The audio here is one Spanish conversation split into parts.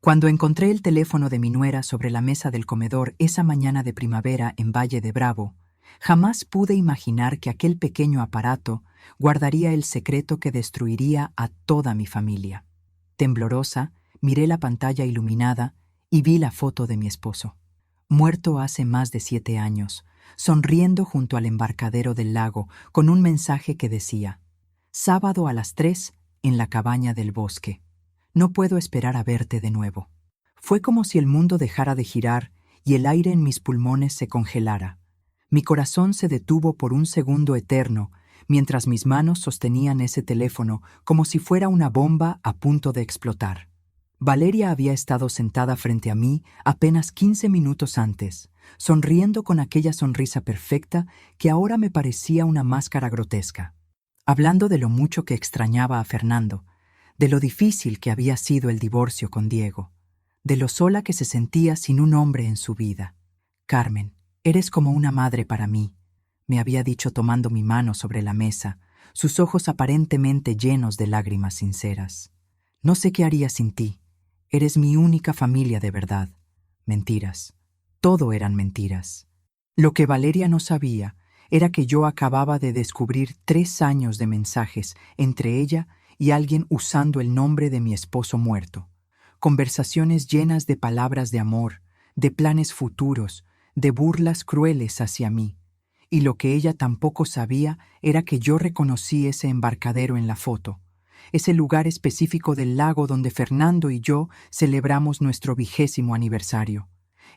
Cuando encontré el teléfono de mi nuera sobre la mesa del comedor esa mañana de primavera en Valle de Bravo, jamás pude imaginar que aquel pequeño aparato guardaría el secreto que destruiría a toda mi familia. Temblorosa, miré la pantalla iluminada y vi la foto de mi esposo, muerto hace más de 7 años, sonriendo junto al embarcadero del lago con un mensaje que decía: «Sábado a las 3 en la cabaña del bosque. No puedo esperar a verte de nuevo». Fue como si el mundo dejara de girar y el aire en mis pulmones se congelara. Mi corazón se detuvo por un segundo eterno, mientras mis manos sostenían ese teléfono como si fuera una bomba a punto de explotar. Valeria había estado sentada frente a mí apenas 15 minutos antes, sonriendo con aquella sonrisa perfecta que ahora me parecía una máscara grotesca, hablando de lo mucho que extrañaba a Fernando, de lo difícil que había sido el divorcio con Diego, de lo sola que se sentía sin un hombre en su vida. «Carmen, eres como una madre para mí», me había dicho tomando mi mano sobre la mesa, sus ojos aparentemente llenos de lágrimas sinceras. «No sé qué haría sin ti. Eres mi única familia de verdad». Mentiras. Todo eran mentiras. Lo que Valeria no sabía era que yo acababa de descubrir 3 años de mensajes entre ella y alguien usando el nombre de mi esposo muerto. Conversaciones llenas de palabras de amor, de planes futuros, de burlas crueles hacia mí. Y lo que ella tampoco sabía era que yo reconocí ese embarcadero en la foto, ese lugar específico del lago donde Fernando y yo celebramos nuestro 20º aniversario.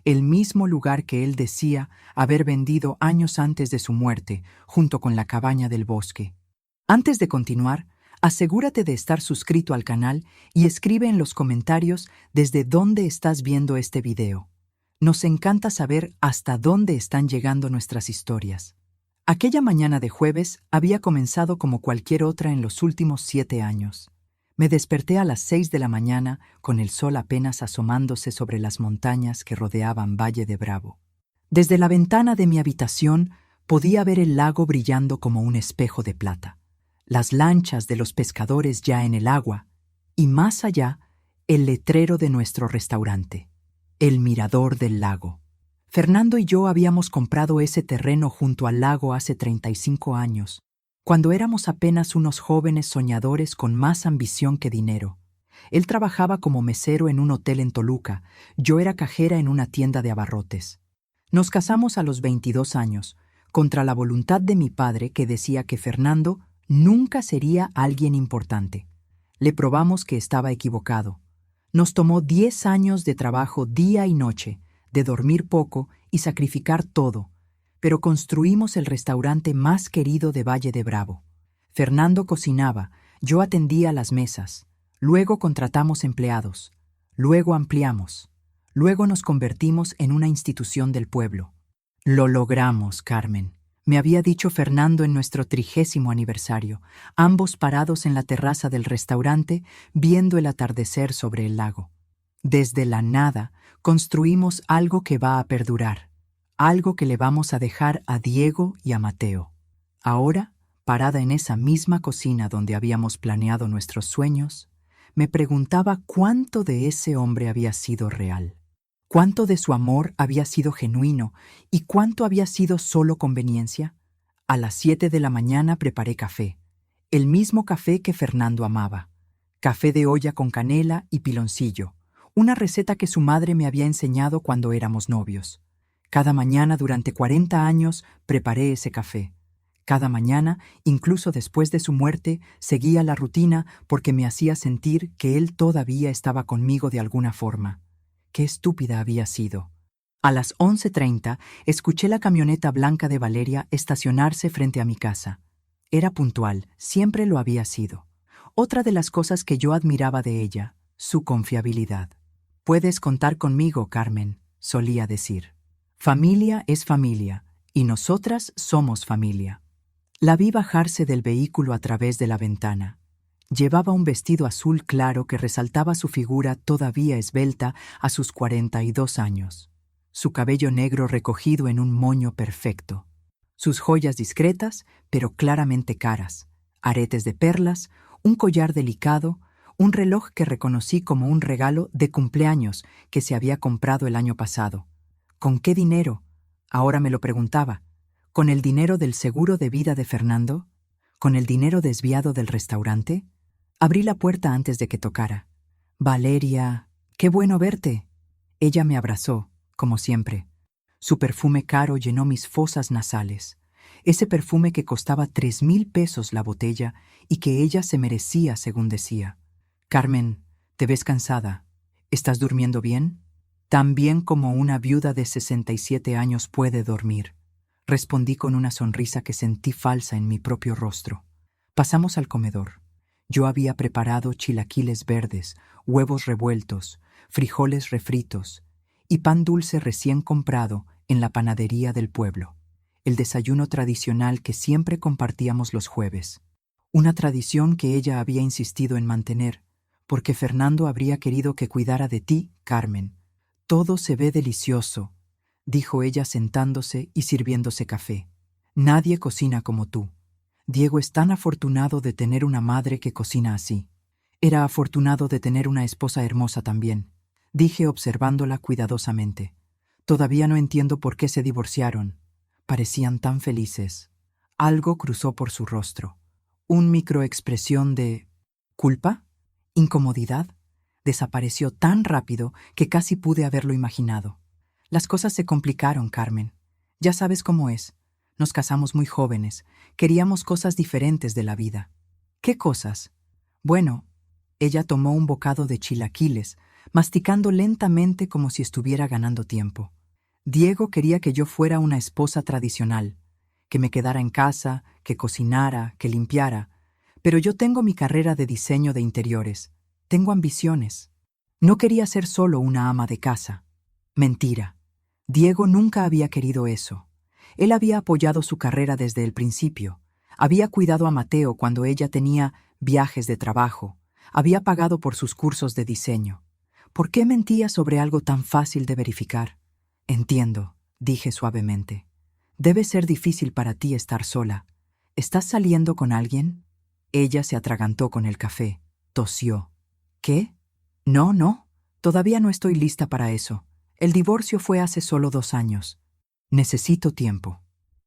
El mismo lugar que él decía haber vendido años antes de su muerte, junto con la cabaña del bosque. Antes de continuar, asegúrate de estar suscrito al canal y escribe en los comentarios desde dónde estás viendo este video. Nos encanta saber hasta dónde están llegando nuestras historias. Aquella mañana de jueves había comenzado como cualquier otra en los últimos 7 años. Me desperté a las 6 de la mañana con el sol apenas asomándose sobre las montañas que rodeaban Valle de Bravo. Desde la ventana de mi habitación podía ver el lago brillando como un espejo de plata, las lanchas de los pescadores ya en el agua y más allá el letrero de nuestro restaurante, el Mirador del Lago. Fernando y yo habíamos comprado ese terreno junto al lago hace 35 años, cuando éramos apenas unos jóvenes soñadores con más ambición que dinero. Él trabajaba como mesero en un hotel en Toluca, yo era cajera en una tienda de abarrotes. Nos casamos a los 22 años, contra la voluntad de mi padre que decía que Fernando nunca sería alguien importante. Le probamos que estaba equivocado. Nos tomó 10 años de trabajo día y noche, de dormir poco y sacrificar todo, pero construimos el restaurante más querido de Valle de Bravo. Fernando cocinaba, yo atendía las mesas, luego contratamos empleados, luego ampliamos, luego nos convertimos en una institución del pueblo. «Lo logramos, Carmen», me había dicho Fernando en nuestro 30º aniversario, ambos parados en la terraza del restaurante viendo el atardecer sobre el lago. Desde la nada construimos algo que va a perdurar, algo que le vamos a dejar a Diego y a Mateo. Ahora, parada en esa misma cocina donde habíamos planeado nuestros sueños, me preguntaba cuánto de ese hombre había sido real, cuánto de su amor había sido genuino y cuánto había sido solo conveniencia. A las 7 de la mañana preparé café, el mismo café que Fernando amaba, café de olla con canela y piloncillo, una receta que su madre me había enseñado cuando éramos novios. Cada mañana durante 40 años preparé ese café. Cada mañana, incluso después de su muerte, seguía la rutina porque me hacía sentir que él todavía estaba conmigo de alguna forma. Qué estúpida había sido. A las 11:30 escuché la camioneta blanca de Valeria estacionarse frente a mi casa. Era puntual, siempre lo había sido. Otra de las cosas que yo admiraba de ella, su confiabilidad. «Puedes contar conmigo, Carmen», solía decir. «Familia es familia, y nosotras somos familia». La vi bajarse del vehículo a través de la ventana. Llevaba un vestido azul claro que resaltaba su figura todavía esbelta a sus 42 años. Su cabello negro recogido en un moño perfecto. Sus joyas discretas, pero claramente caras. Aretes de perlas, un collar delicado, un reloj que reconocí como un regalo de cumpleaños que se había comprado el año pasado. ¿Con qué dinero? Ahora me lo preguntaba. ¿Con el dinero del seguro de vida de Fernando? ¿Con el dinero desviado del restaurante? Abrí la puerta antes de que tocara. Valeria, qué bueno verte. Ella me abrazó, como siempre. Su perfume caro llenó mis fosas nasales. Ese perfume que costaba 3,000 pesos la botella y que ella se merecía, según decía. Carmen, te ves cansada. ¿Estás durmiendo bien? Tan bien como una viuda de 67 años puede dormir. Respondí con una sonrisa que sentí falsa en mi propio rostro. Pasamos al comedor. Yo había preparado chilaquiles verdes, huevos revueltos, frijoles refritos y pan dulce recién comprado en la panadería del pueblo. El desayuno tradicional que siempre compartíamos los jueves. Una tradición que ella había insistido en mantener, porque Fernando habría querido que cuidara de ti, Carmen. Todo se ve delicioso, dijo ella sentándose y sirviéndose café. Nadie cocina como tú. Diego es tan afortunado de tener una madre que cocina así. Era afortunado de tener una esposa hermosa también, dije observándola cuidadosamente. Todavía no entiendo por qué se divorciaron. Parecían tan felices. Algo cruzó por su rostro. Un microexpresión de ¿culpa? ¿Incomodidad? Desapareció tan rápido que casi pude haberlo imaginado. Las cosas se complicaron, Carmen. Ya sabes cómo es. Nos casamos muy jóvenes. Queríamos cosas diferentes de la vida. ¿Qué cosas? Bueno, ella tomó un bocado de chilaquiles, masticando lentamente como si estuviera ganando tiempo. Diego quería que yo fuera una esposa tradicional, que me quedara en casa, que cocinara, que limpiara, pero yo tengo mi carrera de diseño de interiores. Tengo ambiciones. No quería ser solo una ama de casa. Mentira. Diego nunca había querido eso. Él había apoyado su carrera desde el principio. Había cuidado a Mateo cuando ella tenía viajes de trabajo. Había pagado por sus cursos de diseño. ¿Por qué mentía sobre algo tan fácil de verificar? Entiendo, dije suavemente. Debe ser difícil para ti estar sola. ¿Estás saliendo con alguien? Ella se atragantó con el café. Tosió. ¿Qué? No, todavía no estoy lista para eso. El divorcio fue hace solo 2 años. Necesito tiempo.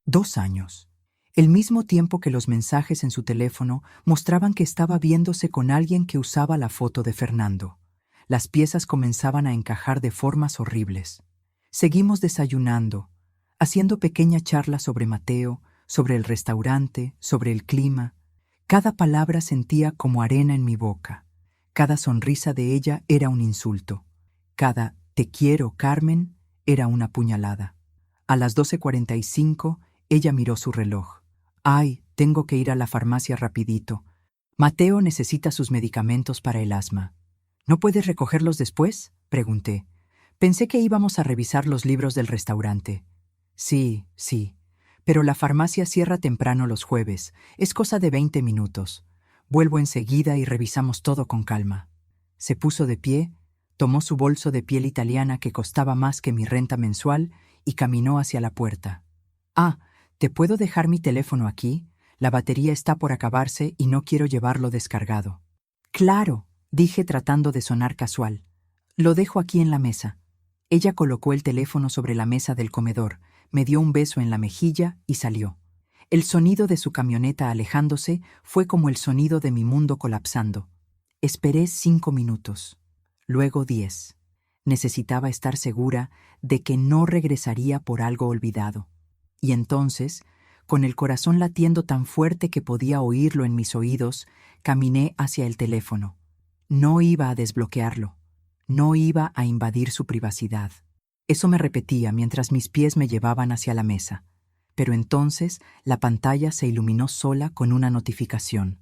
2 años. El mismo tiempo que los mensajes en su teléfono mostraban que estaba viéndose con alguien que usaba la foto de Fernando. Las piezas comenzaban a encajar de formas horribles. Seguimos desayunando, haciendo pequeña charla sobre Mateo, sobre el restaurante, sobre el clima. Cada palabra sentía como arena en mi boca. Cada sonrisa de ella era un insulto. Cada «te quiero, Carmen» era una puñalada. A las 12:45, ella miró su reloj. «Ay, tengo que ir a la farmacia rapidito. Mateo necesita sus medicamentos para el asma». «¿No puedes recogerlos después?», pregunté. Pensé que íbamos a revisar los libros del restaurante. Sí, pero la farmacia cierra temprano los jueves. Es cosa de 20 minutos. Vuelvo enseguida y revisamos todo con calma. Se puso de pie, tomó su bolso de piel italiana que costaba más que mi renta mensual y caminó hacia la puerta. «Ah, ¿te puedo dejar mi teléfono aquí? La batería está por acabarse y no quiero llevarlo descargado». «Claro», dije tratando de sonar casual. «Lo dejo aquí en la mesa». Ella colocó el teléfono sobre la mesa del comedor, me dio un beso en la mejilla y salió. El sonido de su camioneta alejándose fue como el sonido de mi mundo colapsando. Esperé 5 minutos, luego 10. Necesitaba estar segura de que no regresaría por algo olvidado. Y entonces, con el corazón latiendo tan fuerte que podía oírlo en mis oídos, caminé hacia el teléfono. No iba a desbloquearlo. No iba a invadir su privacidad. Eso me repetía mientras mis pies me llevaban hacia la mesa. Pero entonces la pantalla se iluminó sola con una notificación,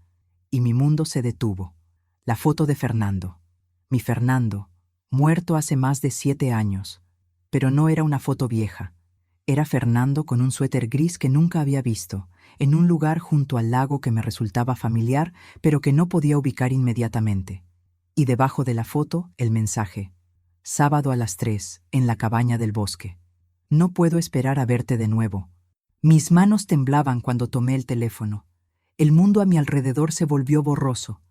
y mi mundo se detuvo. La foto de Fernando. Mi Fernando, muerto hace más de 7 años. Pero no era una foto vieja. Era Fernando con un suéter gris que nunca había visto, en un lugar junto al lago que me resultaba familiar, pero que no podía ubicar inmediatamente. Y debajo de la foto, el mensaje. Sábado a las 3, en la cabaña del bosque. No puedo esperar a verte de nuevo. Mis manos temblaban cuando tomé el teléfono. El mundo a mi alrededor se volvió borroso.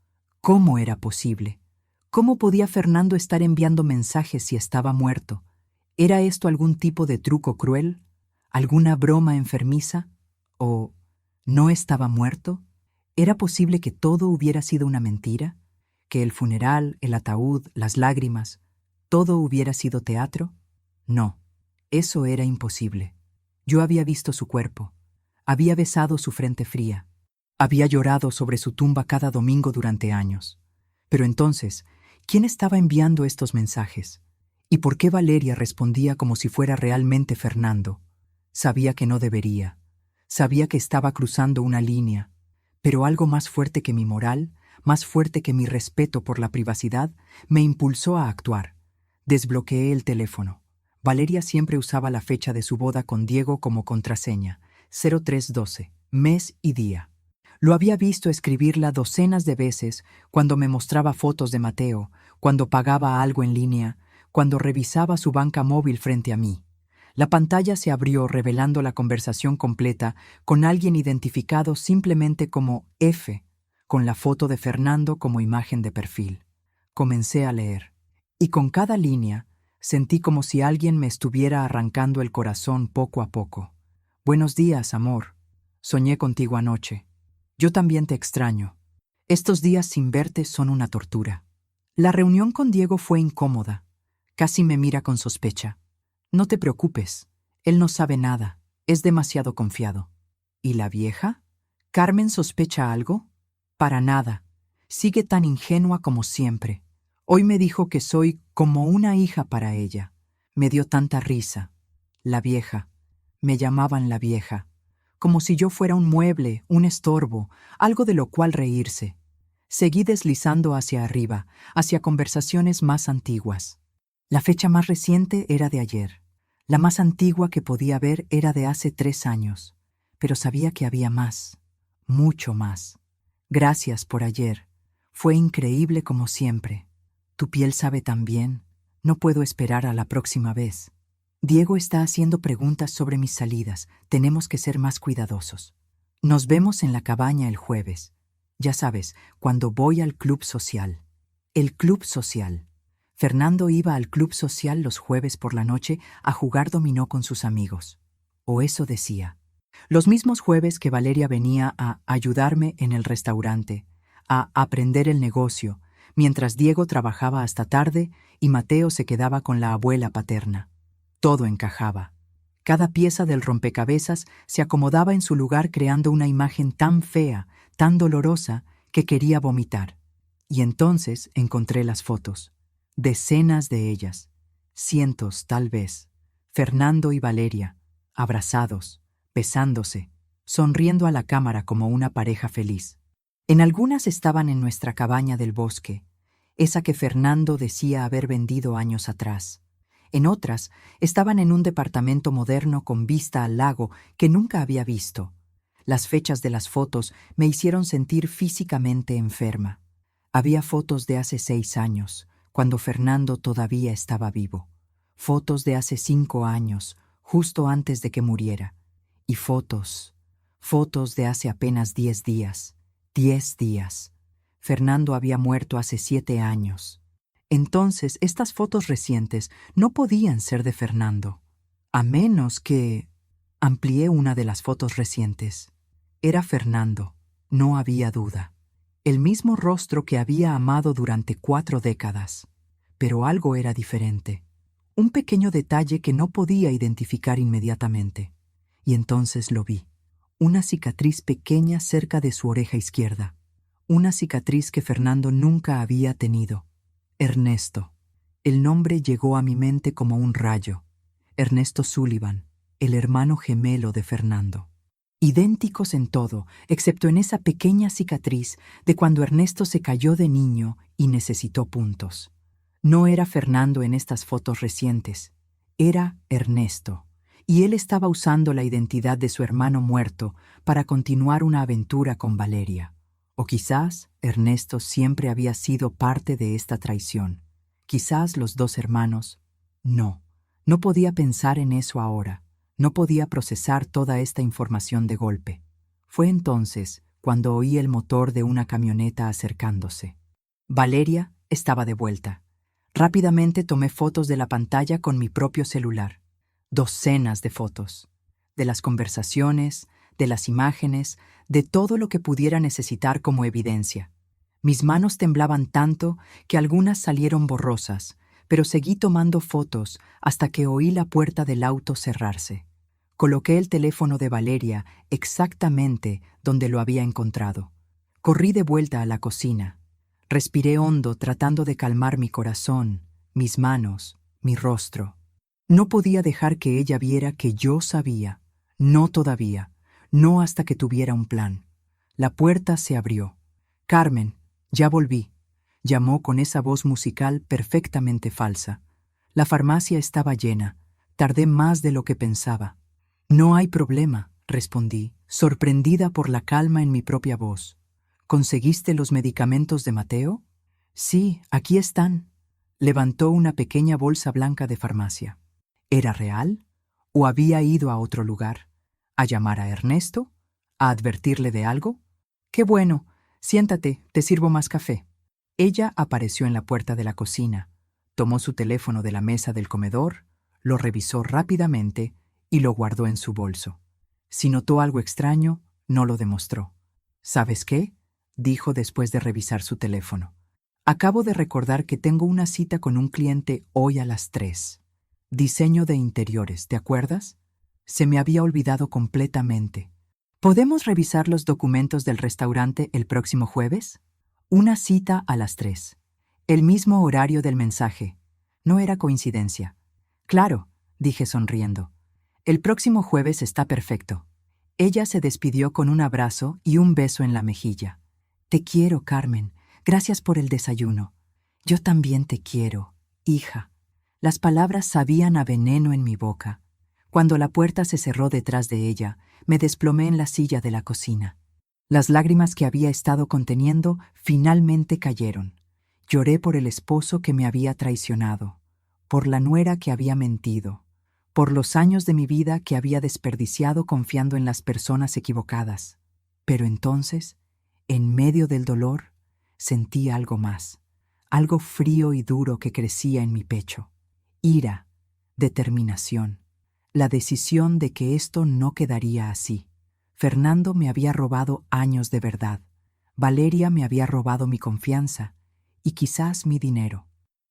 ¿Cómo era posible? ¿Cómo podía Fernando estar enviando mensajes si estaba muerto? ¿Era esto algún tipo de truco cruel? ¿Alguna broma enfermiza? ¿O no estaba muerto? ¿Era posible que todo hubiera sido una mentira? ¿Que el funeral, el ataúd, las lágrimas, todo hubiera sido teatro? No, eso era imposible. Yo había visto su cuerpo, había besado su frente fría, había llorado sobre su tumba cada domingo durante años. Pero entonces, ¿quién estaba enviando estos mensajes? ¿Y por qué Valeria respondía como si fuera realmente Fernando? Sabía que no debería. Sabía que estaba cruzando una línea. Pero algo más fuerte que mi moral, más fuerte que mi respeto por la privacidad, me impulsó a actuar. Desbloqueé el teléfono. Valeria siempre usaba la fecha de su boda con Diego como contraseña, 0312, mes y día. Lo había visto escribirla docenas de veces cuando me mostraba fotos de Mateo, cuando pagaba algo en línea, cuando revisaba su banca móvil frente a mí. La pantalla se abrió revelando la conversación completa con alguien identificado simplemente como F, con la foto de Fernando como imagen de perfil. Comencé a leer, y con cada línea sentí como si alguien me estuviera arrancando el corazón poco a poco. Buenos días, amor. Soñé contigo anoche. Yo también te extraño. Estos días sin verte son una tortura. La reunión con Diego fue incómoda. Casi me mira con sospecha. No te preocupes, él no sabe nada, es demasiado confiado. ¿Y la vieja? ¿Carmen sospecha algo? Para nada. Sigue tan ingenua como siempre. Hoy me dijo que soy como una hija para ella. Me dio tanta risa. La vieja. Me llamaban la vieja. Como si yo fuera un mueble, un estorbo, algo de lo cual reírse. Seguí deslizando hacia arriba, hacia conversaciones más antiguas. La fecha más reciente era de ayer. La más antigua que podía ver era de hace 3 años, pero sabía que había más, mucho más. Gracias por ayer. Fue increíble como siempre. Tu piel sabe tan bien. No puedo esperar a la próxima vez. Diego está haciendo preguntas sobre mis salidas. Tenemos que ser más cuidadosos. Nos vemos en la cabaña el jueves. Ya sabes, cuando voy al club social. El club social. Fernando iba al club social los jueves por la noche a jugar dominó con sus amigos. O eso decía. Los mismos jueves que Valeria venía a ayudarme en el restaurante, a aprender el negocio, mientras Diego trabajaba hasta tarde y Mateo se quedaba con la abuela paterna. Todo encajaba. Cada pieza del rompecabezas se acomodaba en su lugar creando una imagen tan fea, tan dolorosa, que quería vomitar. Y entonces encontré las fotos. Decenas de ellas, cientos tal vez, Fernando y Valeria, abrazados, besándose, sonriendo a la cámara como una pareja feliz. En algunas estaban en nuestra cabaña del bosque, esa que Fernando decía haber vendido años atrás. En otras estaban en un departamento moderno con vista al lago que nunca había visto. Las fechas de las fotos me hicieron sentir físicamente enferma. Había fotos de hace 6 años, cuando Fernando todavía estaba vivo. Fotos de hace 5 años, justo antes de que muriera. Y fotos de hace apenas 10 días. 10 días. Fernando había muerto hace 7 años. Entonces, estas fotos recientes no podían ser de Fernando. A menos que... Amplié una de las fotos recientes. Era Fernando, no había duda. El mismo rostro que había amado durante 4 décadas. Pero algo era diferente. Un pequeño detalle que no podía identificar inmediatamente. Y entonces lo vi. Una cicatriz pequeña cerca de su oreja izquierda. Una cicatriz que Fernando nunca había tenido. Ernesto. El nombre llegó a mi mente como un rayo. Ernesto Sullivan, el hermano gemelo de Fernando. Idénticos en todo, excepto en esa pequeña cicatriz de cuando Ernesto se cayó de niño y necesitó puntos. No era Fernando en estas fotos recientes, era Ernesto, y él estaba usando la identidad de su hermano muerto para continuar una aventura con Valeria. O quizás Ernesto siempre había sido parte de esta traición. Quizás los 2 hermanos. No podía pensar en eso ahora. No podía procesar toda esta información de golpe. Fue entonces cuando oí el motor de una camioneta acercándose. Valeria estaba de vuelta. Rápidamente tomé fotos de la pantalla con mi propio celular. Docenas de fotos. De las conversaciones, de las imágenes, de todo lo que pudiera necesitar como evidencia. Mis manos temblaban tanto que algunas salieron borrosas, pero seguí tomando fotos hasta que oí la puerta del auto cerrarse. Coloqué el teléfono de Valeria exactamente donde lo había encontrado. Corrí de vuelta a la cocina. Respiré hondo tratando de calmar mi corazón, mis manos, mi rostro. No podía dejar que ella viera que yo sabía. No todavía. No hasta que tuviera un plan. La puerta se abrió. «Carmen, ya volví», llamó con esa voz musical perfectamente falsa. La farmacia estaba llena. Tardé más de lo que pensaba. «No hay problema», respondí, sorprendida por la calma en mi propia voz. «¿Conseguiste los medicamentos de Mateo?» «Sí, aquí están». Levantó una pequeña bolsa blanca de farmacia. ¿Era real? ¿O había ido a otro lugar? ¿A llamar a Ernesto? ¿A advertirle de algo? «Qué bueno. Siéntate, te sirvo más café». Ella apareció en la puerta de la cocina, tomó su teléfono de la mesa del comedor, lo revisó rápidamente y lo guardó en su bolso. Si notó algo extraño, no lo demostró. «¿Sabes qué?», dijo después de revisar su teléfono. «Acabo de recordar que tengo una cita con un cliente hoy a las 3. Diseño de interiores, ¿te acuerdas? Se me había olvidado completamente. ¿Podemos revisar los documentos del restaurante el próximo jueves?» Una cita a las 3. El mismo horario del mensaje. No era coincidencia. «Claro», dije sonriendo. «El próximo jueves está perfecto». Ella se despidió con un abrazo y un beso en la mejilla. «Te quiero, Carmen. Gracias por el desayuno». «Yo también te quiero, hija». Las palabras sabían a veneno en mi boca. Cuando la puerta se cerró detrás de ella, me desplomé en la silla de la cocina. Las lágrimas que había estado conteniendo finalmente cayeron. Lloré por el esposo que me había traicionado, por la nuera que había mentido, por los años de mi vida que había desperdiciado confiando en las personas equivocadas. Pero entonces, en medio del dolor, sentí algo más, algo frío y duro que crecía en mi pecho. Ira, determinación, la decisión de que esto no quedaría así. Fernando me había robado años de verdad. Valeria me había robado mi confianza y quizás mi dinero.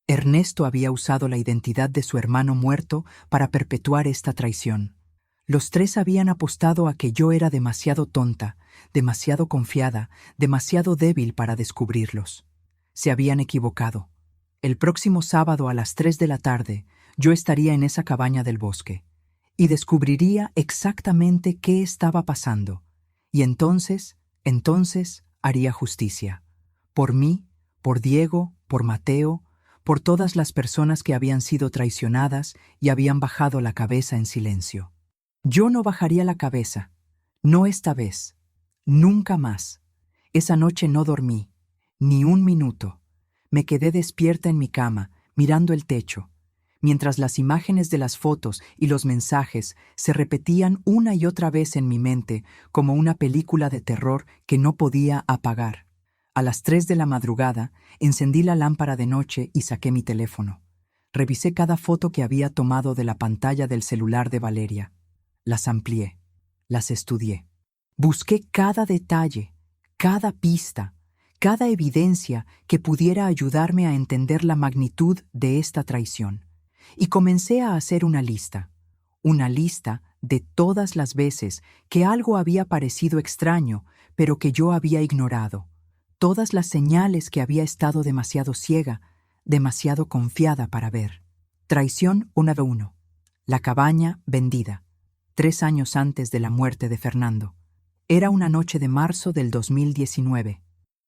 Ernesto había usado la identidad de su hermano muerto para perpetuar esta traición. Los tres habían apostado a que yo era demasiado tonta, demasiado confiada, demasiado débil para descubrirlos. Se habían equivocado. El próximo sábado a las 3 de la tarde, yo estaría en esa cabaña del bosque y descubriría exactamente qué estaba pasando. Y entonces haría justicia. Por mí, por Diego, por Mateo, por todas las personas que habían sido traicionadas y habían bajado la cabeza en silencio. Yo no bajaría la cabeza. No esta vez. Nunca más. Esa noche no dormí. Ni un minuto. Me quedé despierta en mi cama, mirando el techo, mientras las imágenes de las fotos y los mensajes se repetían una y otra vez en mi mente como una película de terror que no podía apagar. A las 3 de la madrugada, encendí la lámpara de noche y saqué mi teléfono. Revisé cada foto que había tomado de la pantalla del celular de Valeria. Las amplié, las estudié. Busqué cada detalle, cada pista, cada evidencia que pudiera ayudarme a entender la magnitud de esta traición. Y comencé a hacer una lista de todas las veces que algo había parecido extraño, pero que yo había ignorado, todas las señales que había estado demasiado ciega, demasiado confiada para ver. Traición 1. La cabaña vendida, 3 años antes de la muerte de Fernando. Era una noche de marzo del 2019.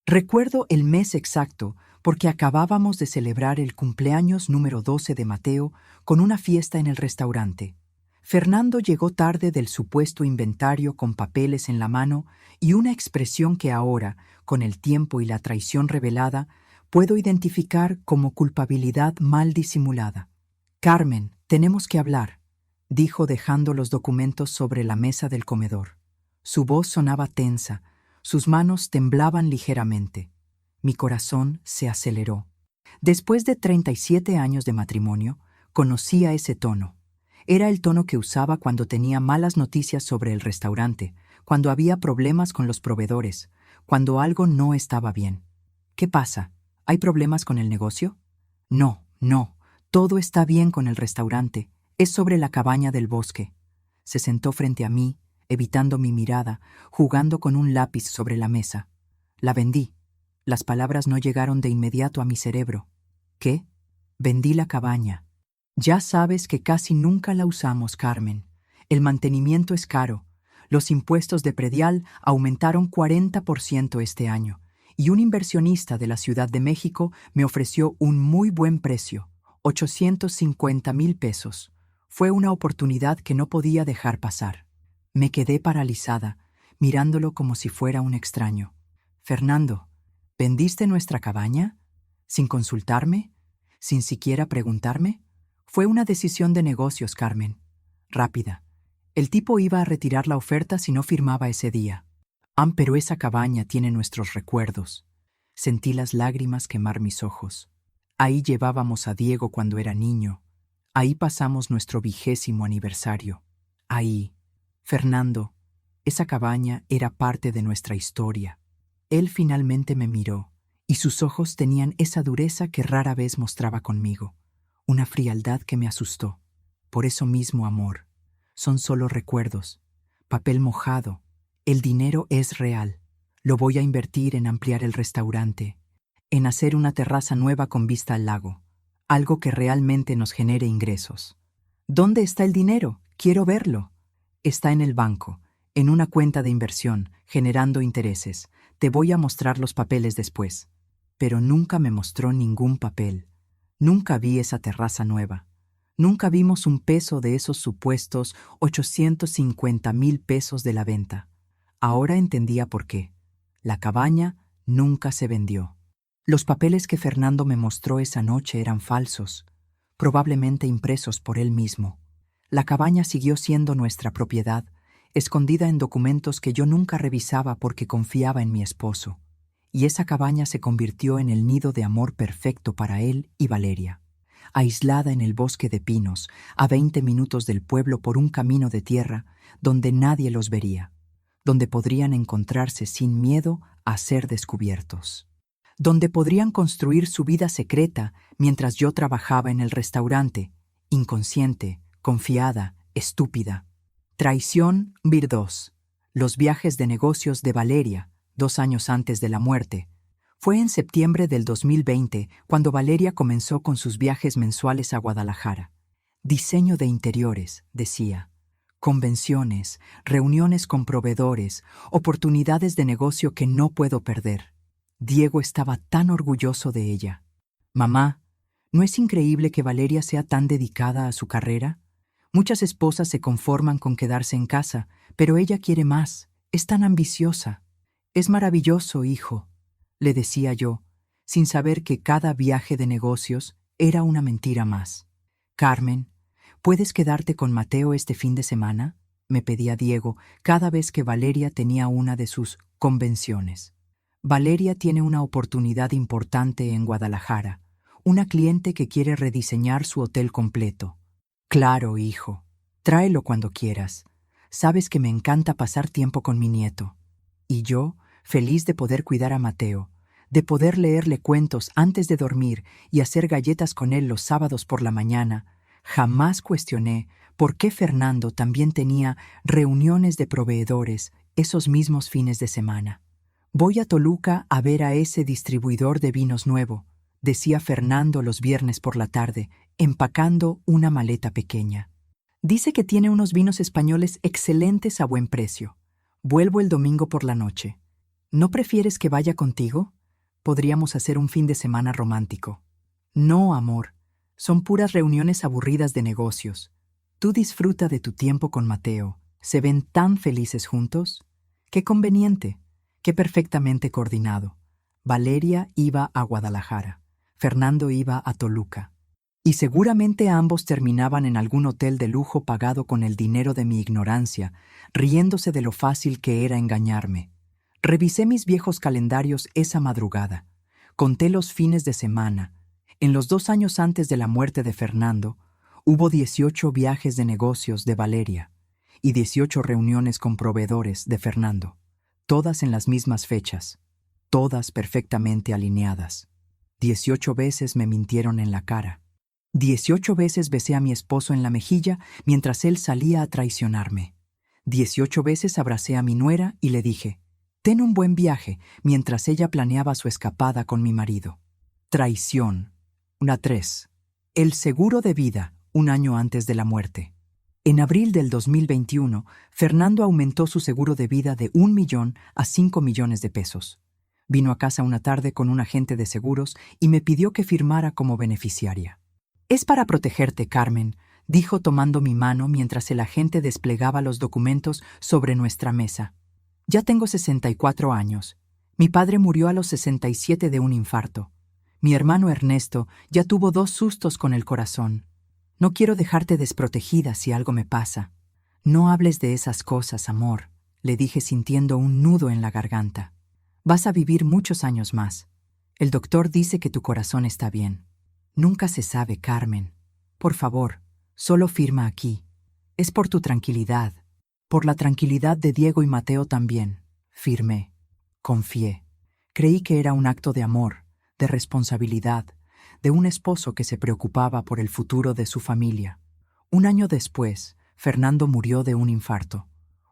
Recuerdo el mes exacto porque acabábamos de celebrar el cumpleaños número 12 de Mateo con una fiesta en el restaurante. Fernando llegó tarde del supuesto inventario con papeles en la mano y una expresión que ahora, con el tiempo y la traición revelada, puedo identificar como culpabilidad mal disimulada. «Carmen, tenemos que hablar», dijo dejando los documentos sobre la mesa del comedor. Su voz sonaba tensa, sus manos temblaban ligeramente. Mi corazón se aceleró. Después de 37 años de matrimonio, conocía ese tono. Era el tono que usaba cuando tenía malas noticias sobre el restaurante, cuando había problemas con los proveedores, cuando algo no estaba bien. ¿Qué pasa? ¿Hay problemas con el negocio? No, no. Todo está bien con el restaurante. Es sobre la cabaña del bosque. Se sentó frente a mí, evitando mi mirada, jugando con un lápiz sobre la mesa. La vendí. Las palabras no llegaron de inmediato a mi cerebro. ¿Qué? Vendí la cabaña. Ya sabes que casi nunca la usamos, Carmen. El mantenimiento es caro. Los impuestos de predial aumentaron 40% este año, y un inversionista de la Ciudad de México me ofreció un muy buen precio, 850,000 pesos. Fue una oportunidad que no podía dejar pasar. Me quedé paralizada, mirándolo como si fuera un extraño. Fernando, ¿vendiste nuestra cabaña? ¿Sin consultarme? ¿Sin siquiera preguntarme? Fue una decisión de negocios, Carmen. Rápida. El tipo iba a retirar la oferta si no firmaba ese día. Pero esa cabaña tiene nuestros recuerdos. Sentí las lágrimas quemar mis ojos. Ahí llevábamos a Diego cuando era niño. Ahí pasamos nuestro 20º aniversario. Ahí. Fernando, esa cabaña era parte de nuestra historia. Él finalmente me miró, y sus ojos tenían esa dureza que rara vez mostraba conmigo. Una frialdad que me asustó. Por eso mismo, amor. Son solo recuerdos. Papel mojado. El dinero es real. Lo voy a invertir en ampliar el restaurante, en hacer una terraza nueva con vista al lago. Algo que realmente nos genere ingresos. ¿Dónde está el dinero? Quiero verlo. Está en el banco, en una cuenta de inversión, generando intereses. Te voy a mostrar los papeles después. Pero nunca me mostró ningún papel. Nunca vi esa terraza nueva. Nunca vimos un peso de esos supuestos 850,000 pesos de la venta. Ahora entendía por qué. La cabaña nunca se vendió. Los papeles que Fernando me mostró esa noche eran falsos, probablemente impresos por él mismo. La cabaña siguió siendo nuestra propiedad, escondida en documentos que yo nunca revisaba porque confiaba en mi esposo. Y esa cabaña se convirtió en el nido de amor perfecto para él y Valeria. Aislada en el bosque de pinos, a 20 minutos del pueblo por un camino de tierra, donde nadie los vería, donde podrían encontrarse sin miedo a ser descubiertos, donde podrían construir su vida secreta mientras yo trabajaba en el restaurante, inconsciente, confiada, estúpida. Traición, Vir 2. Los viajes de negocios de Valeria, 2 años antes de la muerte. Fue en septiembre del 2020 cuando Valeria comenzó con sus viajes mensuales a Guadalajara. Diseño de interiores, decía. Convenciones, reuniones con proveedores, oportunidades de negocio que no puedo perder. Diego estaba tan orgulloso de ella. Mamá, ¿no es increíble que Valeria sea tan dedicada a su carrera? Muchas esposas se conforman con quedarse en casa, pero ella quiere más, es tan ambiciosa. Es maravilloso, hijo, le decía yo, sin saber que cada viaje de negocios era una mentira más. Carmen, ¿puedes quedarte con Mateo este fin de semana?, me pedía Diego cada vez que Valeria tenía una de sus convenciones. Valeria tiene una oportunidad importante en Guadalajara, una cliente que quiere rediseñar su hotel completo. Claro, hijo, tráelo cuando quieras. Sabes que me encanta pasar tiempo con mi nieto. Y yo, feliz de poder cuidar a Mateo, de poder leerle cuentos antes de dormir y hacer galletas con él los sábados por la mañana, jamás cuestioné por qué Fernando también tenía reuniones de proveedores esos mismos fines de semana. Voy a Toluca a ver a ese distribuidor de vinos nuevo, decía Fernando los viernes por la tarde, empacando una maleta pequeña. Dice que tiene unos vinos españoles excelentes a buen precio. Vuelvo el domingo por la noche. ¿No prefieres que vaya contigo? Podríamos hacer un fin de semana romántico. No, amor. Son puras reuniones aburridas de negocios. Tú disfruta de tu tiempo con Mateo. ¿Se ven tan felices juntos? ¡Qué conveniente! ¡Qué perfectamente coordinado! Valeria iba a Guadalajara. Fernando iba a Toluca. Y seguramente ambos terminaban en algún hotel de lujo pagado con el dinero de mi ignorancia, riéndose de lo fácil que era engañarme. Revisé mis viejos calendarios esa madrugada. Conté los fines de semana. En los 2 años antes de la muerte de Fernando, hubo 18 viajes de negocios de Valeria y 18 reuniones con proveedores de Fernando, todas en las mismas fechas, todas perfectamente alineadas. 18 veces me mintieron en la cara. 18 veces besé a mi esposo en la mejilla mientras él salía a traicionarme. 18 veces abracé a mi nuera y le dije, «Ten un buen viaje», mientras ella planeaba su escapada con mi marido. Traición. Una 3. El seguro de vida, 1 año antes de la muerte. En abril del 2021, Fernando aumentó su seguro de vida de 1 millón a 5 millones de pesos. Vino a casa una tarde con un agente de seguros y me pidió que firmara como beneficiaria. «Es para protegerte, Carmen», dijo tomando mi mano mientras el agente desplegaba los documentos sobre nuestra mesa. «Ya tengo 64 años. Mi padre murió a los 67 de un infarto. Mi hermano Ernesto ya tuvo 2 sustos con el corazón. No quiero dejarte desprotegida si algo me pasa». «No hables de esas cosas, amor», le dije sintiendo un nudo en la garganta. «Vas a vivir muchos años más. El doctor dice que tu corazón está bien». «Nunca se sabe, Carmen. Por favor, solo firma aquí. Es por tu tranquilidad. Por la tranquilidad de Diego y Mateo también». Firmé. Confié. Creí que era un acto de amor, de responsabilidad, de un esposo que se preocupaba por el futuro de su familia. 1 año después, Fernando murió de un infarto.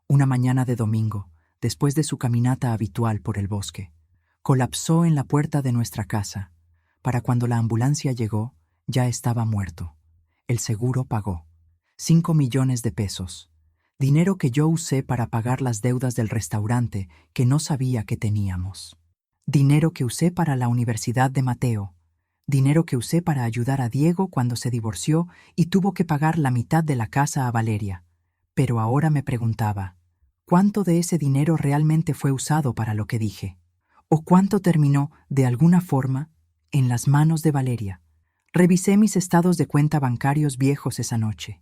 Una mañana de domingo, después de su caminata habitual por el bosque. Colapsó en la puerta de nuestra casa. Para cuando la ambulancia llegó, ya estaba muerto. El seguro pagó. 5 millones de pesos. Dinero que yo usé para pagar las deudas del restaurante que no sabía que teníamos. Dinero que usé para la universidad de Mateo. Dinero que usé para ayudar a Diego cuando se divorció y tuvo que pagar la mitad de la casa a Valeria. Pero ahora me preguntaba, ¿cuánto de ese dinero realmente fue usado para lo que dije? ¿O cuánto terminó, de alguna forma, en las manos de Valeria? Revisé mis estados de cuenta bancarios viejos esa noche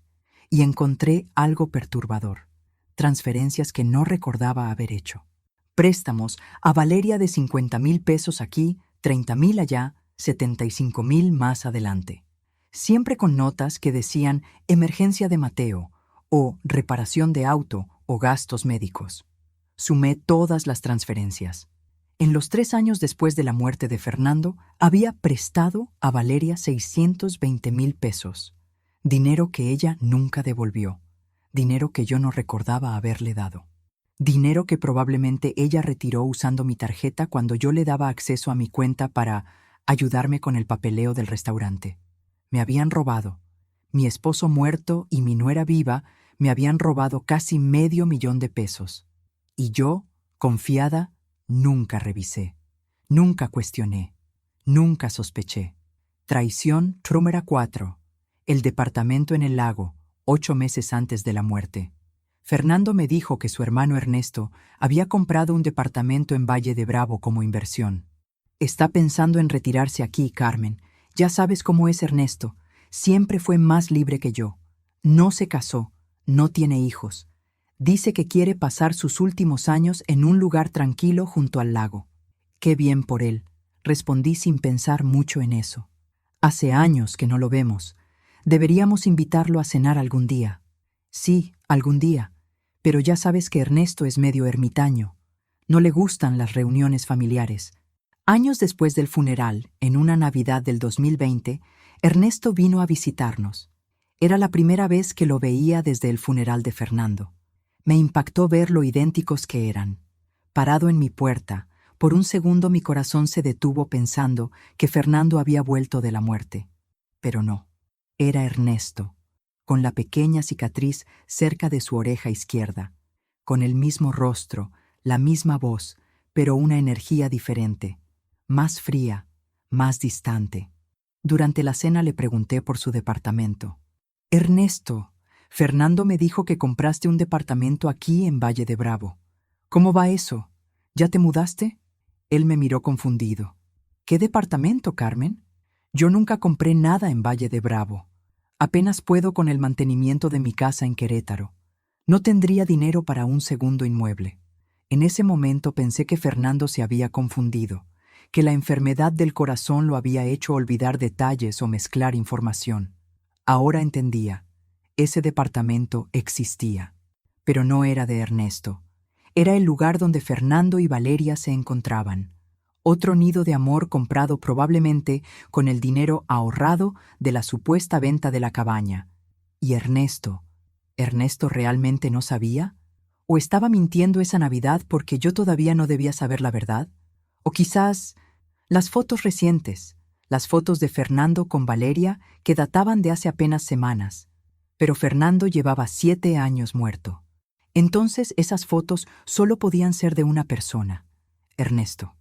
y encontré algo perturbador. Transferencias que no recordaba haber hecho. Préstamos a Valeria de 50,000 pesos aquí, 30,000 allá, 75,000 más adelante. Siempre con notas que decían emergencia de Mateo o reparación de auto o gastos médicos. Sumé todas las transferencias. En los 3 años después de la muerte de Fernando, había prestado a Valeria 620,000 pesos. Dinero que ella nunca devolvió. Dinero que yo no recordaba haberle dado. Dinero que probablemente ella retiró usando mi tarjeta cuando yo le daba acceso a mi cuenta para ayudarme con el papeleo del restaurante. Me habían robado. Mi esposo muerto y mi nuera viva me habían robado casi medio millón de pesos. Y yo, confiada, nunca revisé. Nunca cuestioné. Nunca sospeché. Traición número 4. El departamento en el lago, 8 meses antes de la muerte. Fernando me dijo que su hermano Ernesto había comprado un departamento en Valle de Bravo como inversión. «Está pensando en retirarse aquí, Carmen. Ya sabes cómo es Ernesto. Siempre fue más libre que yo. No se casó, no tiene hijos. Dice que quiere pasar sus últimos años en un lugar tranquilo junto al lago». «Qué bien por él», respondí sin pensar mucho en eso. «Hace años que no lo vemos. Deberíamos invitarlo a cenar algún día». «Sí, algún día. Pero ya sabes que Ernesto es medio ermitaño. No le gustan las reuniones familiares». Años después del funeral, en una Navidad del 2020, Ernesto vino a visitarnos. Era la primera vez que lo veía desde el funeral de Fernando. Me impactó ver lo idénticos que eran. Parado en mi puerta, por un segundo mi corazón se detuvo pensando que Fernando había vuelto de la muerte. Pero no, era Ernesto, con la pequeña cicatriz cerca de su oreja izquierda, con el mismo rostro, la misma voz, pero una energía diferente, más fría, más distante. Durante la cena le pregunté por su departamento. «Ernesto, Fernando me dijo que compraste un departamento aquí en Valle de Bravo. ¿Cómo va eso? ¿Ya te mudaste?» Él me miró confundido. «¿Qué departamento, Carmen? Yo nunca compré nada en Valle de Bravo. Apenas puedo con el mantenimiento de mi casa en Querétaro. No tendría dinero para un segundo inmueble». En ese momento pensé que Fernando se había confundido, que la enfermedad del corazón lo había hecho olvidar detalles o mezclar información. Ahora entendía. Ese departamento existía. Pero no era de Ernesto. Era el lugar donde Fernando y Valeria se encontraban. Otro nido de amor comprado probablemente con el dinero ahorrado de la supuesta venta de la cabaña. ¿Y Ernesto? ¿Ernesto realmente no sabía? ¿O estaba mintiendo esa Navidad porque yo todavía no debía saber la verdad? O quizás las fotos recientes, las fotos de Fernando con Valeria que databan de hace apenas semanas. Pero Fernando llevaba 7 años muerto. Entonces esas fotos solo podían ser de una persona, Ernesto.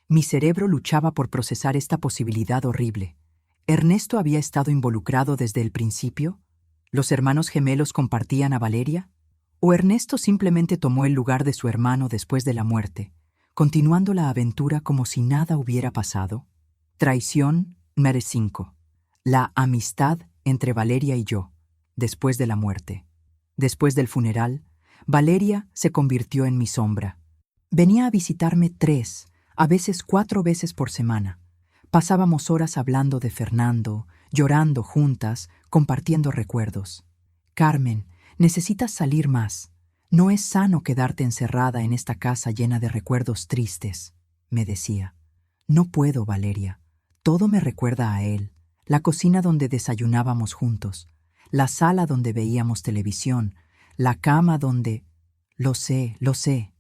Mi cerebro luchaba por procesar esta posibilidad horrible. ¿Ernesto había estado involucrado desde el principio? ¿Los hermanos gemelos compartían a Valeria? ¿O Ernesto simplemente tomó el lugar de su hermano después de la muerte, continuando la aventura como si nada hubiera pasado? Traición número 5. La amistad entre Valeria y yo, después de la muerte. Después del funeral, Valeria se convirtió en mi sombra. Venía a visitarme 3, a veces 4 veces por semana. Pasábamos horas hablando de Fernando, llorando juntas, compartiendo recuerdos. Carmen, necesitas salir más. No es sano quedarte encerrada en esta casa llena de recuerdos tristes, me decía. No puedo, Valeria. Todo me recuerda a él. La cocina donde desayunábamos juntos, la sala donde veíamos televisión, la cama donde... Lo sé, lo sé.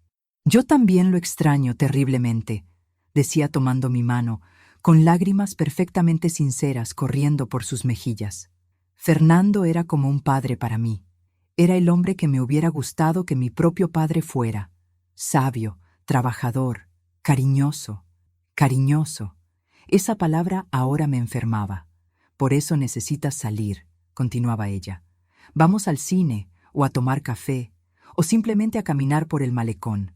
Yo también lo extraño terriblemente, decía tomando mi mano, con lágrimas perfectamente sinceras corriendo por sus mejillas. Fernando era como un padre para mí. Era el hombre que me hubiera gustado que mi propio padre fuera. Sabio, trabajador, cariñoso. Cariñoso. Esa palabra ahora me enfermaba. Por eso necesitas salir, continuaba ella. Vamos al cine, o a tomar café, o simplemente a caminar por el malecón.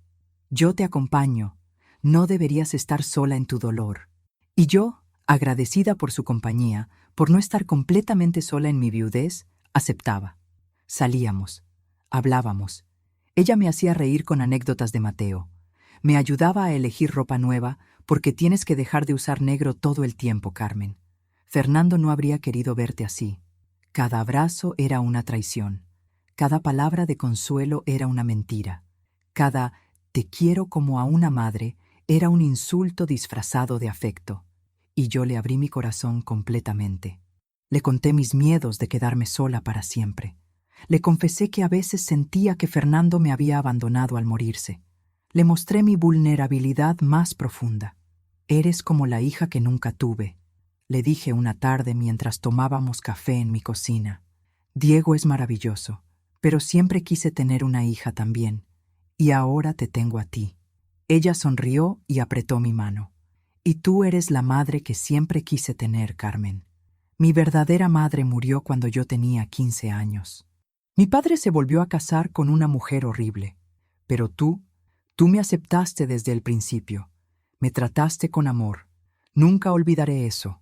Yo te acompaño. No deberías estar sola en tu dolor. Y yo, agradecida por su compañía, por no estar completamente sola en mi viudez, aceptaba. Salíamos, hablábamos. Ella me hacía reír con anécdotas de Mateo. Me ayudaba a elegir ropa nueva, porque tienes que dejar de usar negro todo el tiempo, Carmen. Fernando no habría querido verte así. Cada abrazo era una traición. Cada palabra de consuelo era una mentira. Cada te quiero como a una madre era un insulto disfrazado de afecto. Y yo le abrí mi corazón completamente. Le conté mis miedos de quedarme sola para siempre. Le confesé que a veces sentía que Fernando me había abandonado al morirse. Le mostré mi vulnerabilidad más profunda. Eres como la hija que nunca tuve, le dije una tarde mientras tomábamos café en mi cocina. Diego es maravilloso, pero siempre quise tener una hija también, y ahora te tengo a ti. Ella sonrió y apretó mi mano. Y tú eres la madre que siempre quise tener, Carmen. Mi verdadera madre murió cuando yo tenía 15 años. Mi padre se volvió a casar con una mujer horrible, pero tú me aceptaste desde el principio. Me trataste con amor. Nunca olvidaré eso.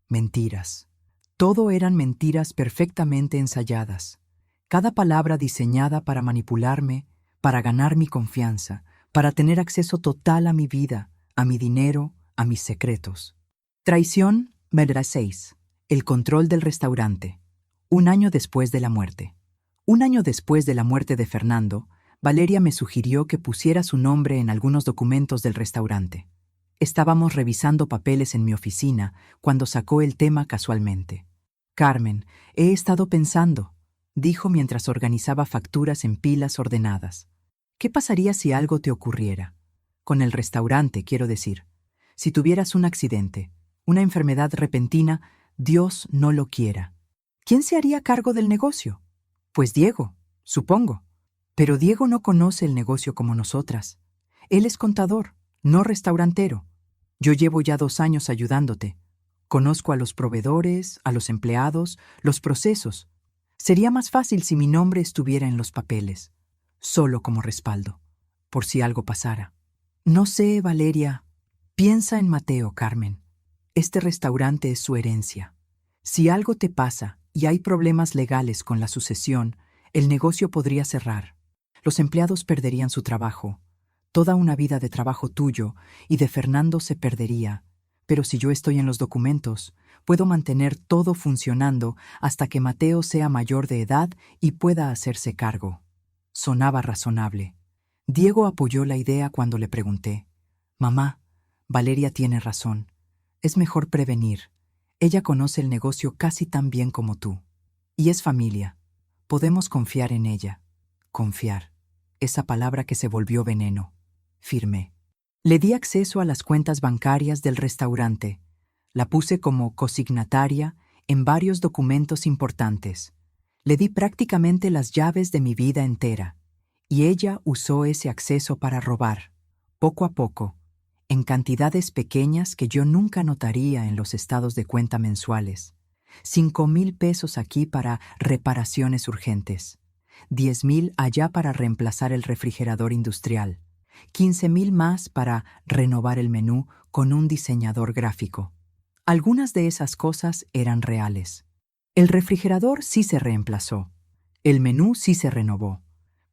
Mentiras. Todo eran mentiras perfectamente ensayadas. Cada palabra diseñada para manipularme, para ganar mi confianza, para tener acceso total a mi vida, a mi dinero, a mis secretos. Traición, número 6. El control del restaurante. 1 año después de la muerte. 1 año después de la muerte de Fernando, Valeria me sugirió que pusiera su nombre en algunos documentos del restaurante. Estábamos revisando papeles en mi oficina cuando sacó el tema casualmente. Carmen, he estado pensando, dijo mientras organizaba facturas en pilas ordenadas. ¿Qué pasaría si algo te ocurriera? Con el restaurante, quiero decir. Si tuvieras un accidente, una enfermedad repentina, Dios no lo quiera. ¿Quién se haría cargo del negocio? Pues Diego, supongo. Pero Diego no conoce el negocio como nosotras. Él es contador, no restaurantero. Yo llevo ya 2 años ayudándote. Conozco a los proveedores, a los empleados, los procesos. Sería más fácil si mi nombre estuviera en los papeles, solo como respaldo, por si algo pasara. No sé, Valeria. Piensa en Mateo, Carmen. Este restaurante es su herencia. Si algo te pasa y hay problemas legales con la sucesión, el negocio podría cerrar. Los empleados perderían su trabajo. Toda una vida de trabajo tuyo y de Fernando se perdería. Pero si yo estoy en los documentos, puedo mantener todo funcionando hasta que Mateo sea mayor de edad y pueda hacerse cargo. Sonaba razonable. Diego apoyó la idea cuando le pregunté: «Mamá, Valeria tiene razón. Es mejor prevenir. Ella conoce el negocio casi tan bien como tú. Y es familia. Podemos confiar en ella». Confiar. Esa palabra que se volvió veneno. Firmé. Le di acceso a las cuentas bancarias del restaurante. La puse como cosignataria en varios documentos importantes. Le di prácticamente las llaves de mi vida entera. Y ella usó ese acceso para robar, poco a poco, en cantidades pequeñas que yo nunca notaría en los estados de cuenta mensuales. 5,000 pesos aquí para reparaciones urgentes. 10,000 allá para reemplazar el refrigerador industrial. 15,000 más para renovar el menú con un diseñador gráfico. Algunas de esas cosas eran reales. El refrigerador sí se reemplazó. El menú sí se renovó.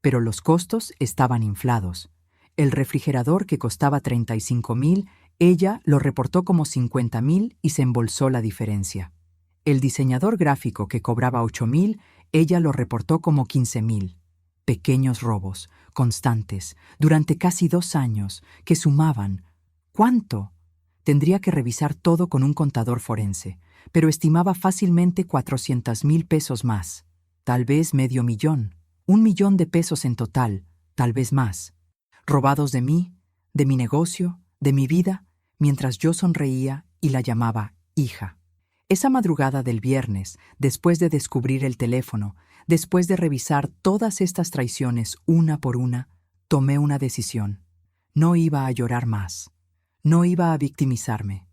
Pero los costos estaban inflados. El refrigerador, que costaba 35,000, ella lo reportó como 50,000 y se embolsó la diferencia. El diseñador gráfico, que cobraba 8,000, ella lo reportó como 15,000. Pequeños robos, constantes, durante casi 2 años, que sumaban. ¿Cuánto? Tendría que revisar todo con un contador forense, pero estimaba fácilmente 400,000 pesos más. Tal vez medio millón. 1,000,000 de pesos en total, tal vez más. Robados de mí, de mi negocio, de mi vida, mientras yo sonreía y la llamaba hija. Esa madrugada del viernes, después de descubrir el teléfono, después de revisar todas estas traiciones una por una, tomé una decisión. No iba a llorar más. No iba a victimizarme.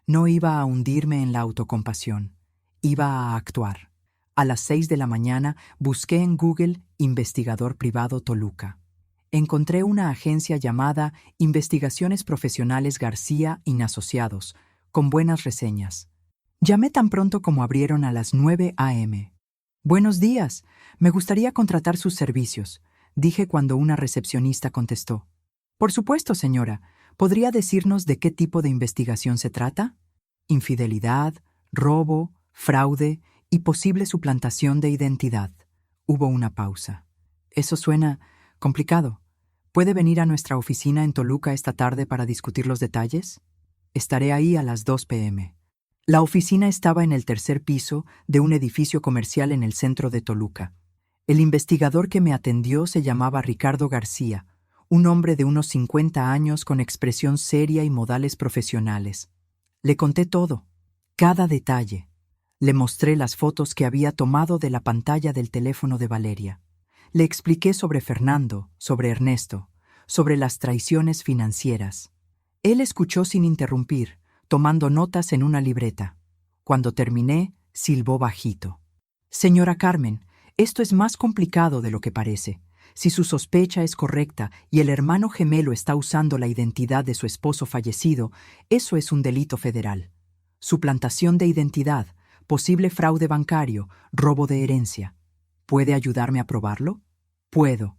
No iba a hundirme en la autocompasión. Iba a actuar. A las 6 de la mañana busqué en Google Investigador Privado Toluca. Encontré una agencia llamada Investigaciones Profesionales García y Asociados, con buenas reseñas. Llamé tan pronto como abrieron a las 9 a.m. «Buenos días, me gustaría contratar sus servicios», dije cuando una recepcionista contestó. «Por supuesto, señora. ¿Podría decirnos de qué tipo de investigación se trata? Infidelidad, robo, fraude y posible suplantación de identidad». Hubo una pausa. «Eso suena complicado. ¿Puede venir a nuestra oficina en Toluca esta tarde para discutir los detalles? Estaré ahí a las 2 p.m. La oficina estaba en el 3er piso de un edificio comercial en el centro de Toluca. El investigador que me atendió se llamaba Ricardo García, un hombre de unos 50 años con expresión seria y modales profesionales. Le conté todo, cada detalle. Le mostré las fotos que había tomado de la pantalla del teléfono de Valeria. Le expliqué sobre Fernando, sobre Ernesto, sobre las traiciones financieras. Él escuchó sin interrumpir, tomando notas en una libreta. Cuando terminé, silbó bajito. «Señora Carmen, esto es más complicado de lo que parece. Si su sospecha es correcta y el hermano gemelo está usando la identidad de su esposo fallecido, eso es un delito federal. Suplantación de identidad, posible fraude bancario, robo de herencia. ¿Puede ayudarme a probarlo? Puedo,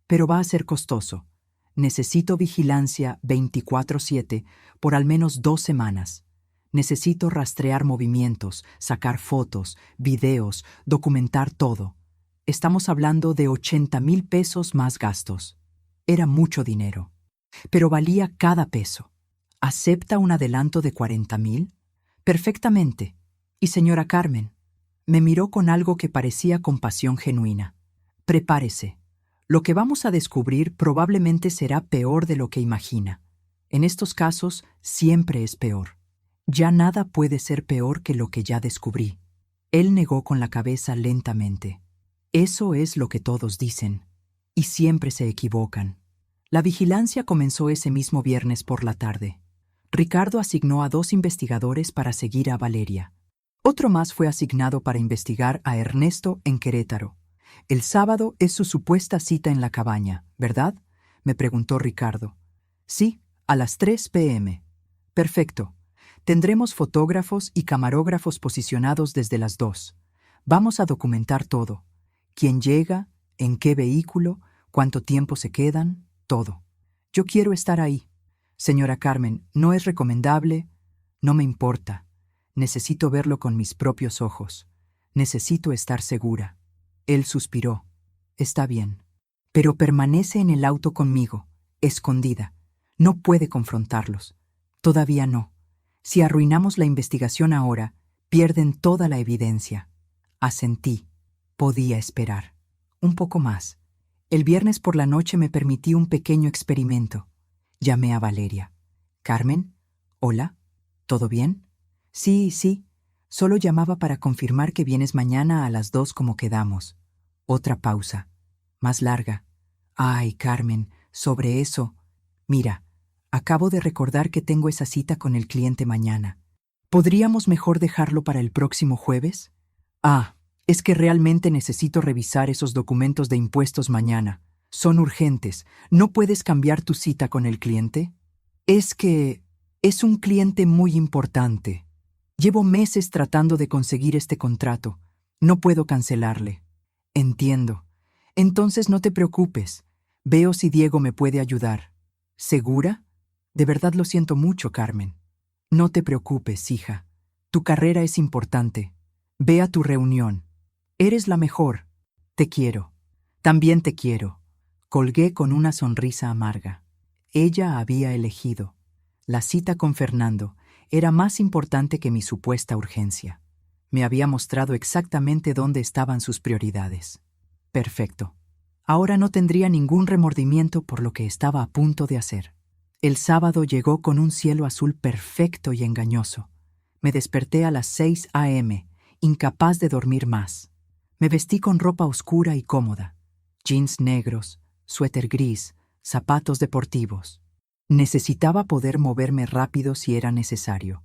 pero va a ser costoso. Necesito vigilancia 24/7 por al menos 2 semanas. Necesito rastrear movimientos, sacar fotos, videos, documentar todo. Estamos hablando de 80,000 pesos más gastos. Era mucho dinero, pero valía cada peso. ¿Acepta un adelanto de 40,000? Perfectamente. Y señora Carmen, me miró con algo que parecía compasión genuina. Prepárese. Lo que vamos a descubrir probablemente será peor de lo que imagina. En estos casos siempre es peor. Ya nada puede ser peor que lo que ya descubrí. Él negó con la cabeza lentamente. Eso es lo que todos dicen. Y siempre se equivocan. La vigilancia comenzó ese mismo viernes por la tarde. Ricardo asignó a 2 investigadores para seguir a Valeria. Otro más fue asignado para investigar a Ernesto en Querétaro. El sábado es su supuesta cita en la cabaña, ¿verdad?, me preguntó Ricardo. Sí, a las 3 p.m. Perfecto. Tendremos fotógrafos y camarógrafos posicionados desde las 2. Vamos a documentar todo. ¿Quién llega? ¿En qué vehículo? ¿Cuánto tiempo se quedan? Todo. Yo quiero estar ahí. Señora Carmen, no es recomendable. No me importa. Necesito verlo con mis propios ojos. Necesito estar segura. Él suspiró. Está bien. Pero permanece en el auto conmigo, escondida. No puede confrontarlos. Todavía no. Si arruinamos la investigación ahora, pierden toda la evidencia. Asentí. Podía esperar. Un poco más. El viernes por la noche me permití un pequeño experimento. Llamé a Valeria. «Carmen, hola, ¿todo bien?» «Sí, sí. Solo llamaba para confirmar que vienes mañana a las 2 como quedamos». Otra pausa. Más larga. «Ay, Carmen, sobre eso. Mira, acabo de recordar que tengo esa cita con el cliente mañana. ¿Podríamos mejor dejarlo para el próximo jueves?» «Ah, es que realmente necesito revisar esos documentos de impuestos mañana. Son urgentes. ¿No puedes cambiar tu cita con el cliente?» «Es que es un cliente muy importante. Llevo meses tratando de conseguir este contrato. No puedo cancelarle». «Entiendo. Entonces no te preocupes. Veo si Diego me puede ayudar». «¿Segura? De verdad lo siento mucho, Carmen». «No te preocupes, hija. Tu carrera es importante. Ve a tu reunión. Eres la mejor. Te quiero». «También te quiero». Colgué con una sonrisa amarga. Ella había elegido. La cita con Fernando era más importante que mi supuesta urgencia. Me había mostrado exactamente dónde estaban sus prioridades. Perfecto. Ahora no tendría ningún remordimiento por lo que estaba a punto de hacer. El sábado llegó con un cielo azul perfecto y engañoso. Me desperté a las 6 a.m., incapaz de dormir más. Me vestí con ropa oscura y cómoda. Jeans negros, suéter gris, zapatos deportivos. Necesitaba poder moverme rápido si era necesario.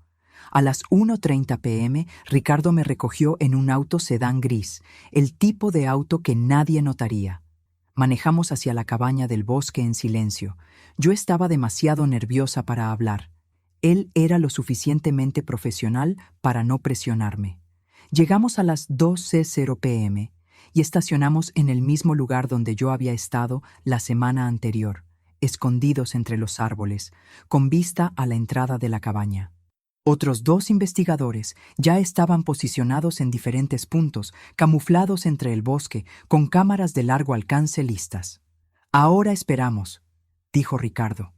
A las 1:30 p.m., Ricardo me recogió en un auto sedán gris, el tipo de auto que nadie notaría. Manejamos hacia la cabaña del bosque en silencio. Yo estaba demasiado nerviosa para hablar. Él era lo suficientemente profesional para no presionarme. Llegamos a las 2:00 p.m. y estacionamos en el mismo lugar donde yo había estado la semana anterior, escondidos entre los árboles, con vista a la entrada de la cabaña. Otros 2 investigadores ya estaban posicionados en diferentes puntos, camuflados entre el bosque, con cámaras de largo alcance listas. «Ahora esperamos», dijo Ricardo.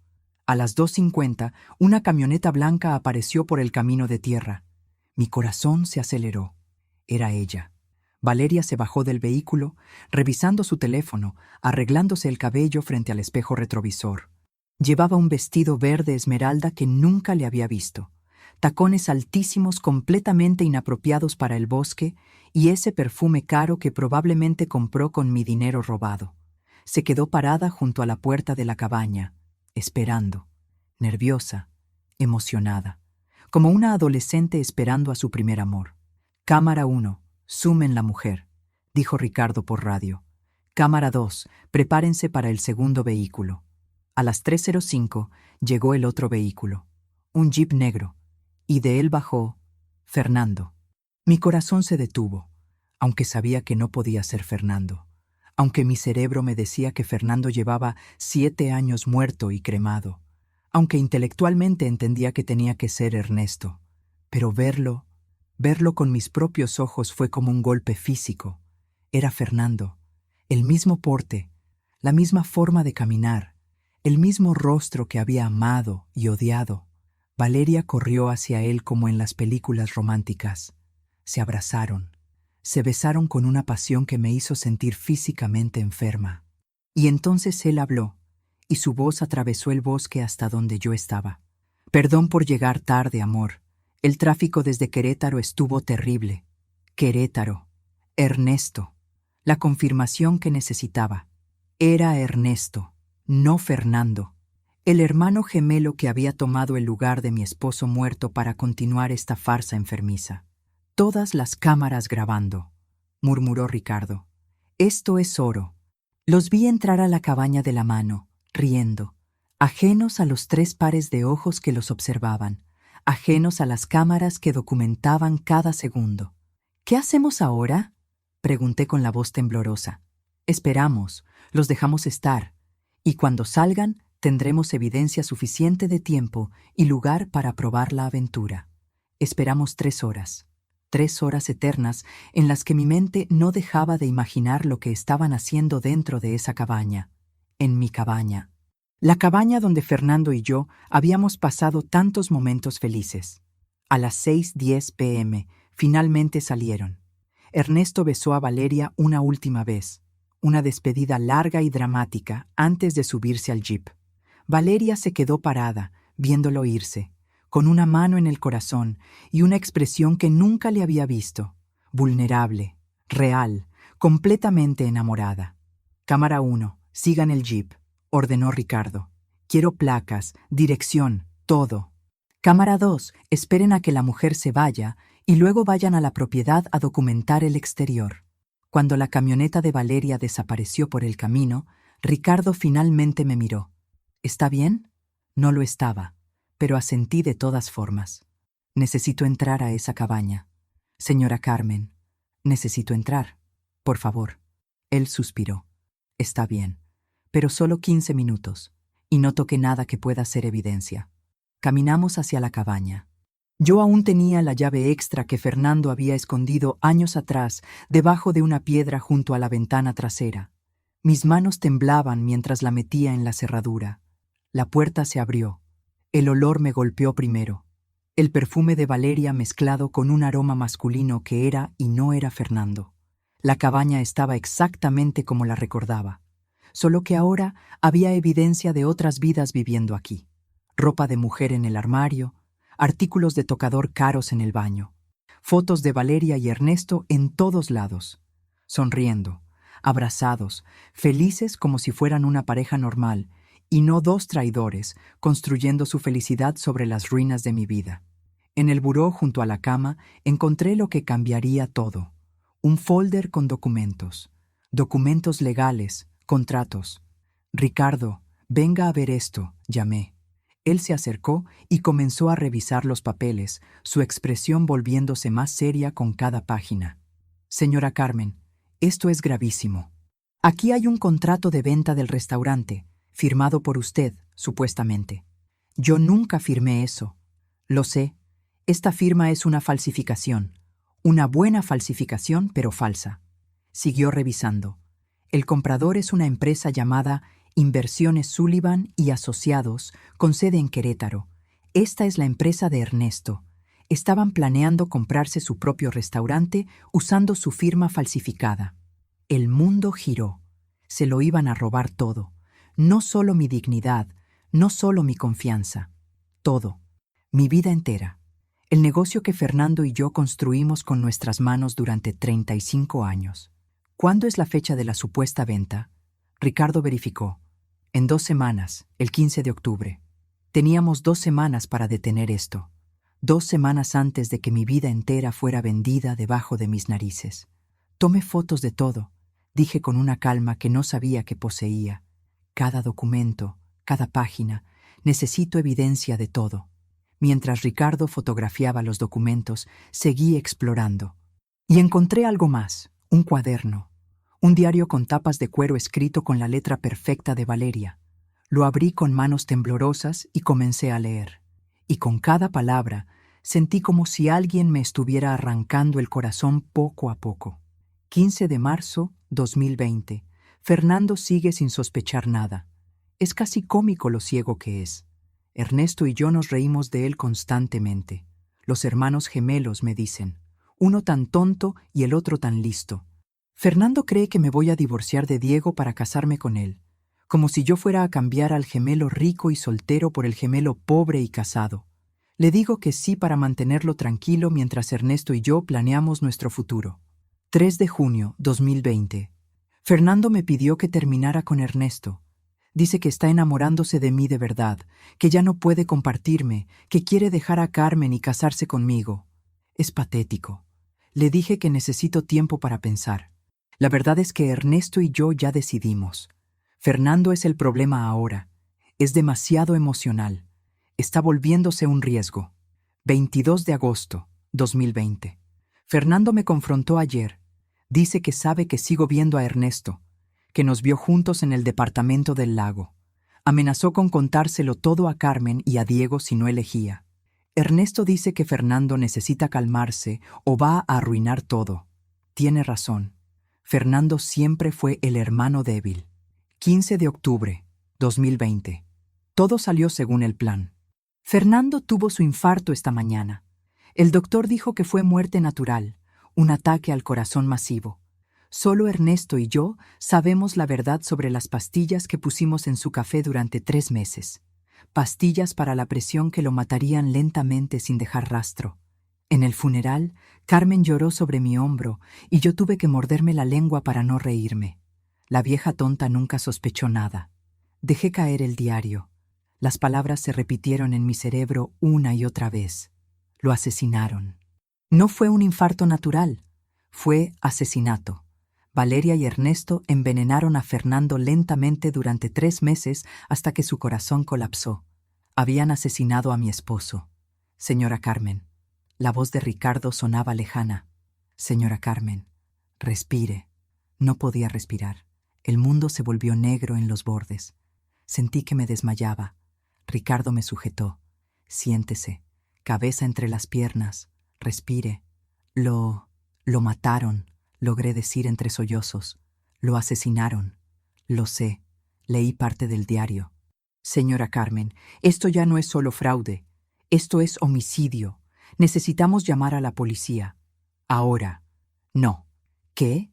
A las 2:50, una camioneta blanca apareció por el camino de tierra. Mi corazón se aceleró. Era ella. Valeria se bajó del vehículo, revisando su teléfono, arreglándose el cabello frente al espejo retrovisor. Llevaba un vestido verde esmeralda que nunca le había visto, tacones altísimos completamente inapropiados para el bosque y ese perfume caro que probablemente compró con mi dinero robado. Se quedó parada junto a la puerta de la cabaña, esperando, nerviosa, emocionada, como una adolescente esperando a su primer amor. «Cámara 1, zoom en la mujer», dijo Ricardo por radio. «Cámara 2, prepárense para el segundo vehículo». A las 3:05 llegó el otro vehículo, un jeep negro, y de él bajó Fernando. Mi corazón se detuvo, aunque sabía que no podía ser Fernando, aunque mi cerebro me decía que Fernando llevaba 7 años muerto y cremado, aunque intelectualmente entendía que tenía que ser Ernesto. Pero verlo con mis propios ojos fue como un golpe físico. Era Fernando, el mismo porte, la misma forma de caminar, el mismo rostro que había amado y odiado. Valeria corrió hacia él como en las películas románticas. Se abrazaron, se besaron con una pasión que me hizo sentir físicamente enferma. Y entonces él habló, y su voz atravesó el bosque hasta donde yo estaba. «Perdón por llegar tarde, amor. El tráfico desde Querétaro estuvo terrible». Querétaro. Ernesto. La confirmación que necesitaba. Era Ernesto, no Fernando. El hermano gemelo que había tomado el lugar de mi esposo muerto para continuar esta farsa enfermiza. «Todas las cámaras grabando», murmuró Ricardo. «Esto es oro». Los vi entrar a la cabaña de la mano, riendo, ajenos a los 3 pares de ojos que los observaban, ajenos a las cámaras que documentaban cada segundo. «¿Qué hacemos ahora?», pregunté con la voz temblorosa. «Esperamos, los dejamos estar, y cuando salgan, Tendremos evidencia suficiente de tiempo y lugar para probar la aventura. Esperamos 3 horas. 3 horas eternas en las que mi mente no dejaba de imaginar lo que estaban haciendo dentro de esa cabaña. En mi cabaña. La cabaña donde Fernando y yo habíamos pasado tantos momentos felices. A las 6:10 p.m. finalmente salieron. Ernesto besó a Valeria una última vez, una despedida larga y dramática antes de subirse al jeep. Valeria se quedó parada, viéndolo irse, con una mano en el corazón y una expresión que nunca le había visto, vulnerable, real, completamente enamorada. Cámara 1, sigan el jeep, ordenó Ricardo. Quiero placas, dirección, todo. Cámara 2, esperen a que la mujer se vaya y luego vayan a la propiedad a documentar el exterior. Cuando la camioneta de Valeria desapareció por el camino, Ricardo finalmente me miró. ¿Está bien? No lo estaba, pero asentí de todas formas. Necesito entrar a esa cabaña. Señora Carmen, necesito entrar. Por favor. Él suspiró. Está bien, pero solo 15 minutos, y no toque nada que pueda ser evidencia. Caminamos hacia la cabaña. Yo aún tenía la llave extra que Fernando había escondido años atrás debajo de una piedra junto a la ventana trasera. Mis manos temblaban mientras la metía en la cerradura. La puerta se abrió. El olor me golpeó primero. El perfume de Valeria mezclado con un aroma masculino que era y no era Fernando. La cabaña estaba exactamente como la recordaba, solo que ahora había evidencia de otras vidas viviendo aquí. Ropa de mujer en el armario, artículos de tocador caros en el baño, fotos de Valeria y Ernesto en todos lados, sonriendo, abrazados, felices como si fueran una pareja normal y no 2 traidores construyendo su felicidad sobre las ruinas de mi vida. En el buró junto a la cama encontré lo que cambiaría todo. Un folder con documentos legales, contratos. Ricardo, venga a ver esto, llamé. Él se acercó y comenzó a revisar los papeles, su expresión volviéndose más seria con cada página. Señora Carmen, esto es gravísimo. Aquí hay un contrato de venta del restaurante, firmado por usted, supuestamente. Yo nunca firmé eso. Lo sé. Esta firma es una falsificación. Una buena falsificación, pero falsa. Siguió revisando. El comprador es una empresa llamada Inversiones Sullivan y Asociados, con sede en Querétaro. Esta es la empresa de Ernesto. Estaban planeando comprarse su propio restaurante usando su firma falsificada. El mundo giró. Se lo iban a robar todo. No solo mi dignidad, no solo mi confianza. Todo. Mi vida entera. El negocio que Fernando y yo construimos con nuestras manos durante 35 años. ¿Cuándo es la fecha de la supuesta venta? Ricardo verificó. En 2 semanas, el 15 de octubre. Teníamos 2 semanas para detener esto. 2 semanas antes de que mi vida entera fuera vendida debajo de mis narices. Tomé fotos de todo, dije con una calma que no sabía que poseía. Cada documento, cada página, necesito evidencia de todo. Mientras Ricardo fotografiaba los documentos, seguí explorando. Y encontré algo más, un cuaderno. Un diario con tapas de cuero escrito con la letra perfecta de Valeria. Lo abrí con manos temblorosas y comencé a leer. Y con cada palabra sentí como si alguien me estuviera arrancando el corazón poco a poco. 15 de marzo 2020. Fernando sigue sin sospechar nada. Es casi cómico lo ciego que es. Ernesto y yo nos reímos de él constantemente. Los hermanos gemelos me dicen, uno tan tonto y el otro tan listo. Fernando cree que me voy a divorciar de Diego para casarme con él, como si yo fuera a cambiar al gemelo rico y soltero por el gemelo pobre y casado. Le digo que sí para mantenerlo tranquilo mientras Ernesto y yo planeamos nuestro futuro. 3 de junio 2020. Fernando me pidió que terminara con Ernesto. Dice que está enamorándose de mí de verdad, que ya no puede compartirme, que quiere dejar a Carmen y casarse conmigo. Es patético. Le dije que necesito tiempo para pensar. La verdad es que Ernesto y yo ya decidimos. Fernando es el problema ahora. Es demasiado emocional. Está volviéndose un riesgo. 22 de agosto, 2020. Fernando me confrontó ayer. Dice que sabe que sigo viendo a Ernesto, que nos vio juntos en el departamento del lago. Amenazó con contárselo todo a Carmen y a Diego si no elegía. Ernesto dice que Fernando necesita calmarse o va a arruinar todo. Tiene razón. Fernando siempre fue el hermano débil. 15 de octubre, 2020. Todo salió según el plan. Fernando tuvo su infarto esta mañana. El doctor dijo que fue muerte natural, un ataque al corazón masivo. Solo Ernesto y yo sabemos la verdad sobre las pastillas que pusimos en su café durante 3 meses. Pastillas para la presión que lo matarían lentamente sin dejar rastro. En el funeral, Carmen lloró sobre mi hombro y yo tuve que morderme la lengua para no reírme. La vieja tonta nunca sospechó nada. Dejé caer el diario. Las palabras se repitieron en mi cerebro una y otra vez. Lo asesinaron. No fue un infarto natural, fue asesinato. Valeria y Ernesto envenenaron a Fernando lentamente durante 3 meses hasta que su corazón colapsó. Habían asesinado a mi esposo. Señora Carmen. La voz de Ricardo sonaba lejana. Señora Carmen, respire. No podía respirar. El mundo se volvió negro en los bordes. Sentí que me desmayaba. Ricardo me sujetó. Siéntese. Cabeza entre las piernas. Respire. Lo mataron, logré decir entre sollozos. Lo asesinaron. Lo sé. Leí parte del diario. Señora Carmen, esto ya no es solo fraude. Esto es homicidio. Necesitamos llamar a la policía. Ahora. No. ¿Qué?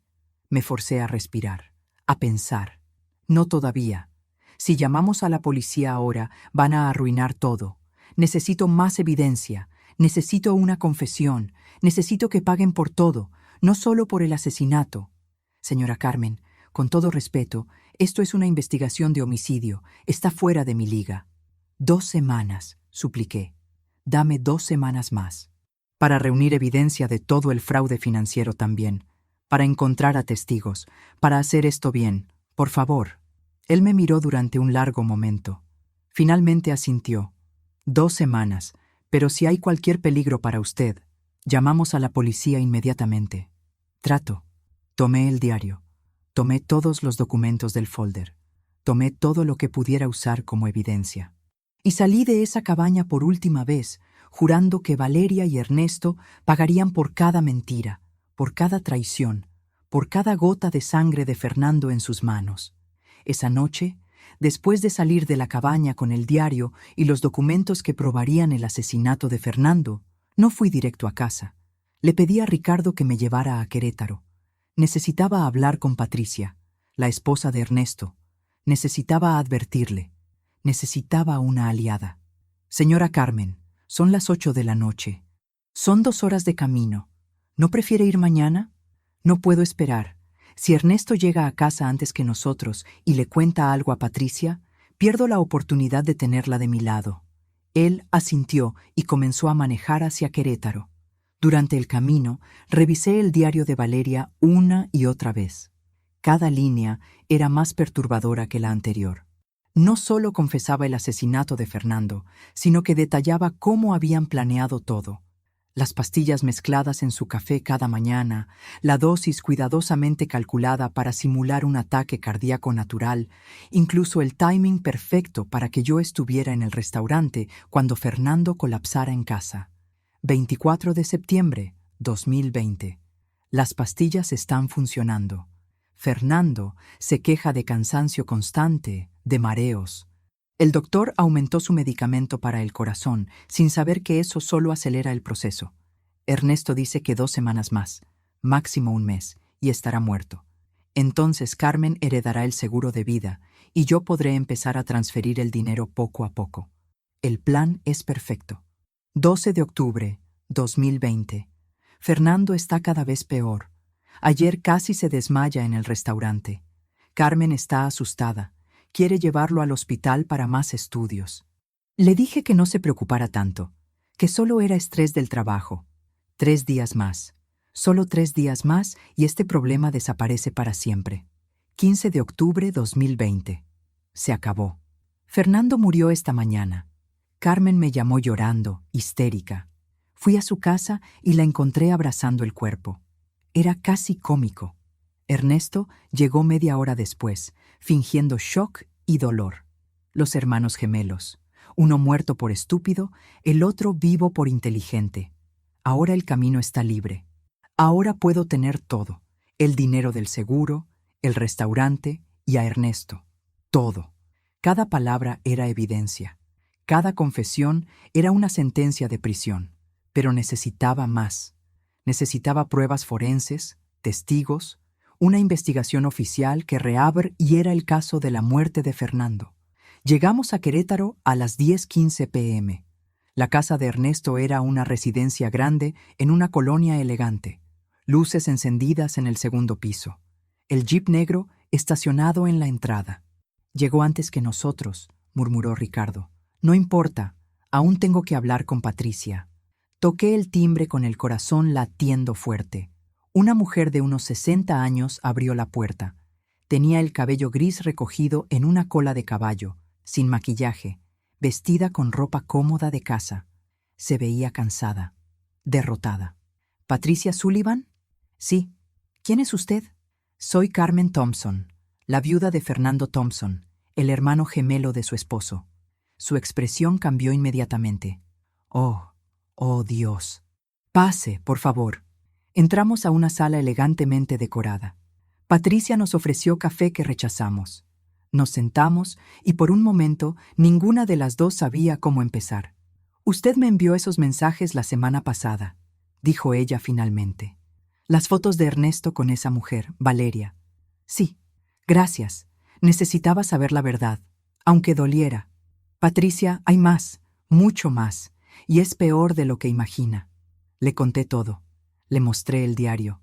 Me forcé a respirar, a pensar. No todavía. Si llamamos a la policía ahora, van a arruinar todo. Necesito más evidencia. Necesito una confesión. Necesito que paguen por todo, no solo por el asesinato. Señora Carmen, con todo respeto, esto es una investigación de homicidio. Está fuera de mi liga. 2 semanas, supliqué. Dame 2 semanas más. Para reunir evidencia de todo el fraude financiero también. Para encontrar a testigos. Para hacer esto bien. Por favor. Él me miró durante un largo momento. Finalmente asintió. 2 semanas, pero si hay cualquier peligro para usted, llamamos a la policía inmediatamente. Trato. Tomé el diario. Tomé todos los documentos del folder. Tomé todo lo que pudiera usar como evidencia. Y salí de esa cabaña por última vez, jurando que Valeria y Ernesto pagarían por cada mentira, por cada traición, por cada gota de sangre de Fernando en sus manos. Esa noche, después de salir de la cabaña con el diario y los documentos que probarían el asesinato de Fernando, no fui directo a casa. Le pedí a Ricardo que me llevara a Querétaro. Necesitaba hablar con Patricia, la esposa de Ernesto. Necesitaba advertirle. Necesitaba una aliada. Señora Carmen, son las 8 de la noche. Son 2 horas de camino. ¿No prefiere ir mañana? No puedo esperar. Si Ernesto llega a casa antes que nosotros y le cuenta algo a Patricia, pierdo la oportunidad de tenerla de mi lado. Él asintió y comenzó a manejar hacia Querétaro. Durante el camino, revisé el diario de Valeria una y otra vez. Cada línea era más perturbadora que la anterior. No solo confesaba el asesinato de Fernando, sino que detallaba cómo habían planeado todo. Las pastillas mezcladas en su café cada mañana, la dosis cuidadosamente calculada para simular un ataque cardíaco natural, incluso el timing perfecto para que yo estuviera en el restaurante cuando Fernando colapsara en casa. 24 de septiembre, 2020. Las pastillas están funcionando. Fernando se queja de cansancio constante, de mareos. El doctor aumentó su medicamento para el corazón, sin saber que eso solo acelera el proceso. Ernesto dice que 2 semanas más, máximo 1 mes, y estará muerto. Entonces Carmen heredará el seguro de vida, y yo podré empezar a transferir el dinero poco a poco. El plan es perfecto. 12 de octubre, 2020. Fernando está cada vez peor. Ayer casi se desmaya en el restaurante. Carmen está asustada. Quiere llevarlo al hospital para más estudios. Le dije que no se preocupara tanto, que solo era estrés del trabajo. 3 días más. Solo 3 días más y este problema desaparece para siempre. 15 de octubre 2020. Se acabó. Fernando murió esta mañana. Carmen me llamó llorando, histérica. Fui a su casa y la encontré abrazando el cuerpo. Era casi cómico. Ernesto llegó media hora después, fingiendo shock y dolor. Los hermanos gemelos, uno muerto por estúpido, el otro vivo por inteligente. Ahora el camino está libre. Ahora puedo tener todo, el dinero del seguro, el restaurante y a Ernesto. Todo. Cada palabra era evidencia. Cada confesión era una sentencia de prisión. Pero necesitaba más. Necesitaba pruebas forenses, testigos, una investigación oficial que reabriera el caso de la muerte de Fernando. Llegamos a Querétaro a las 10:15 p.m. La casa de Ernesto era una residencia grande en una colonia elegante. Luces encendidas en el segundo piso. El jeep negro estacionado en la entrada. Llegó antes que nosotros, murmuró Ricardo. No importa, aún tengo que hablar con Patricia. Toqué el timbre con el corazón latiendo fuerte. Una mujer de unos 60 años abrió la puerta. Tenía el cabello gris recogido en una cola de caballo, sin maquillaje, vestida con ropa cómoda de casa. Se veía cansada, derrotada. ¿Patricia Sullivan? Sí. ¿Quién es usted? Soy Carmen Thompson, la viuda de Fernando Thompson, el hermano gemelo de su esposo. Su expresión cambió inmediatamente. Oh Dios. Pase, por favor. Entramos a una sala elegantemente decorada. Patricia nos ofreció café que rechazamos. Nos sentamos y por un momento ninguna de las dos sabía cómo empezar. Usted me envió esos mensajes la semana pasada, dijo ella finalmente. Las fotos de Ernesto con esa mujer, Valeria. Sí, gracias. Necesitaba saber la verdad, aunque doliera. Patricia, hay más, mucho más, y es peor de lo que imagina. Le conté todo. Le mostré el diario.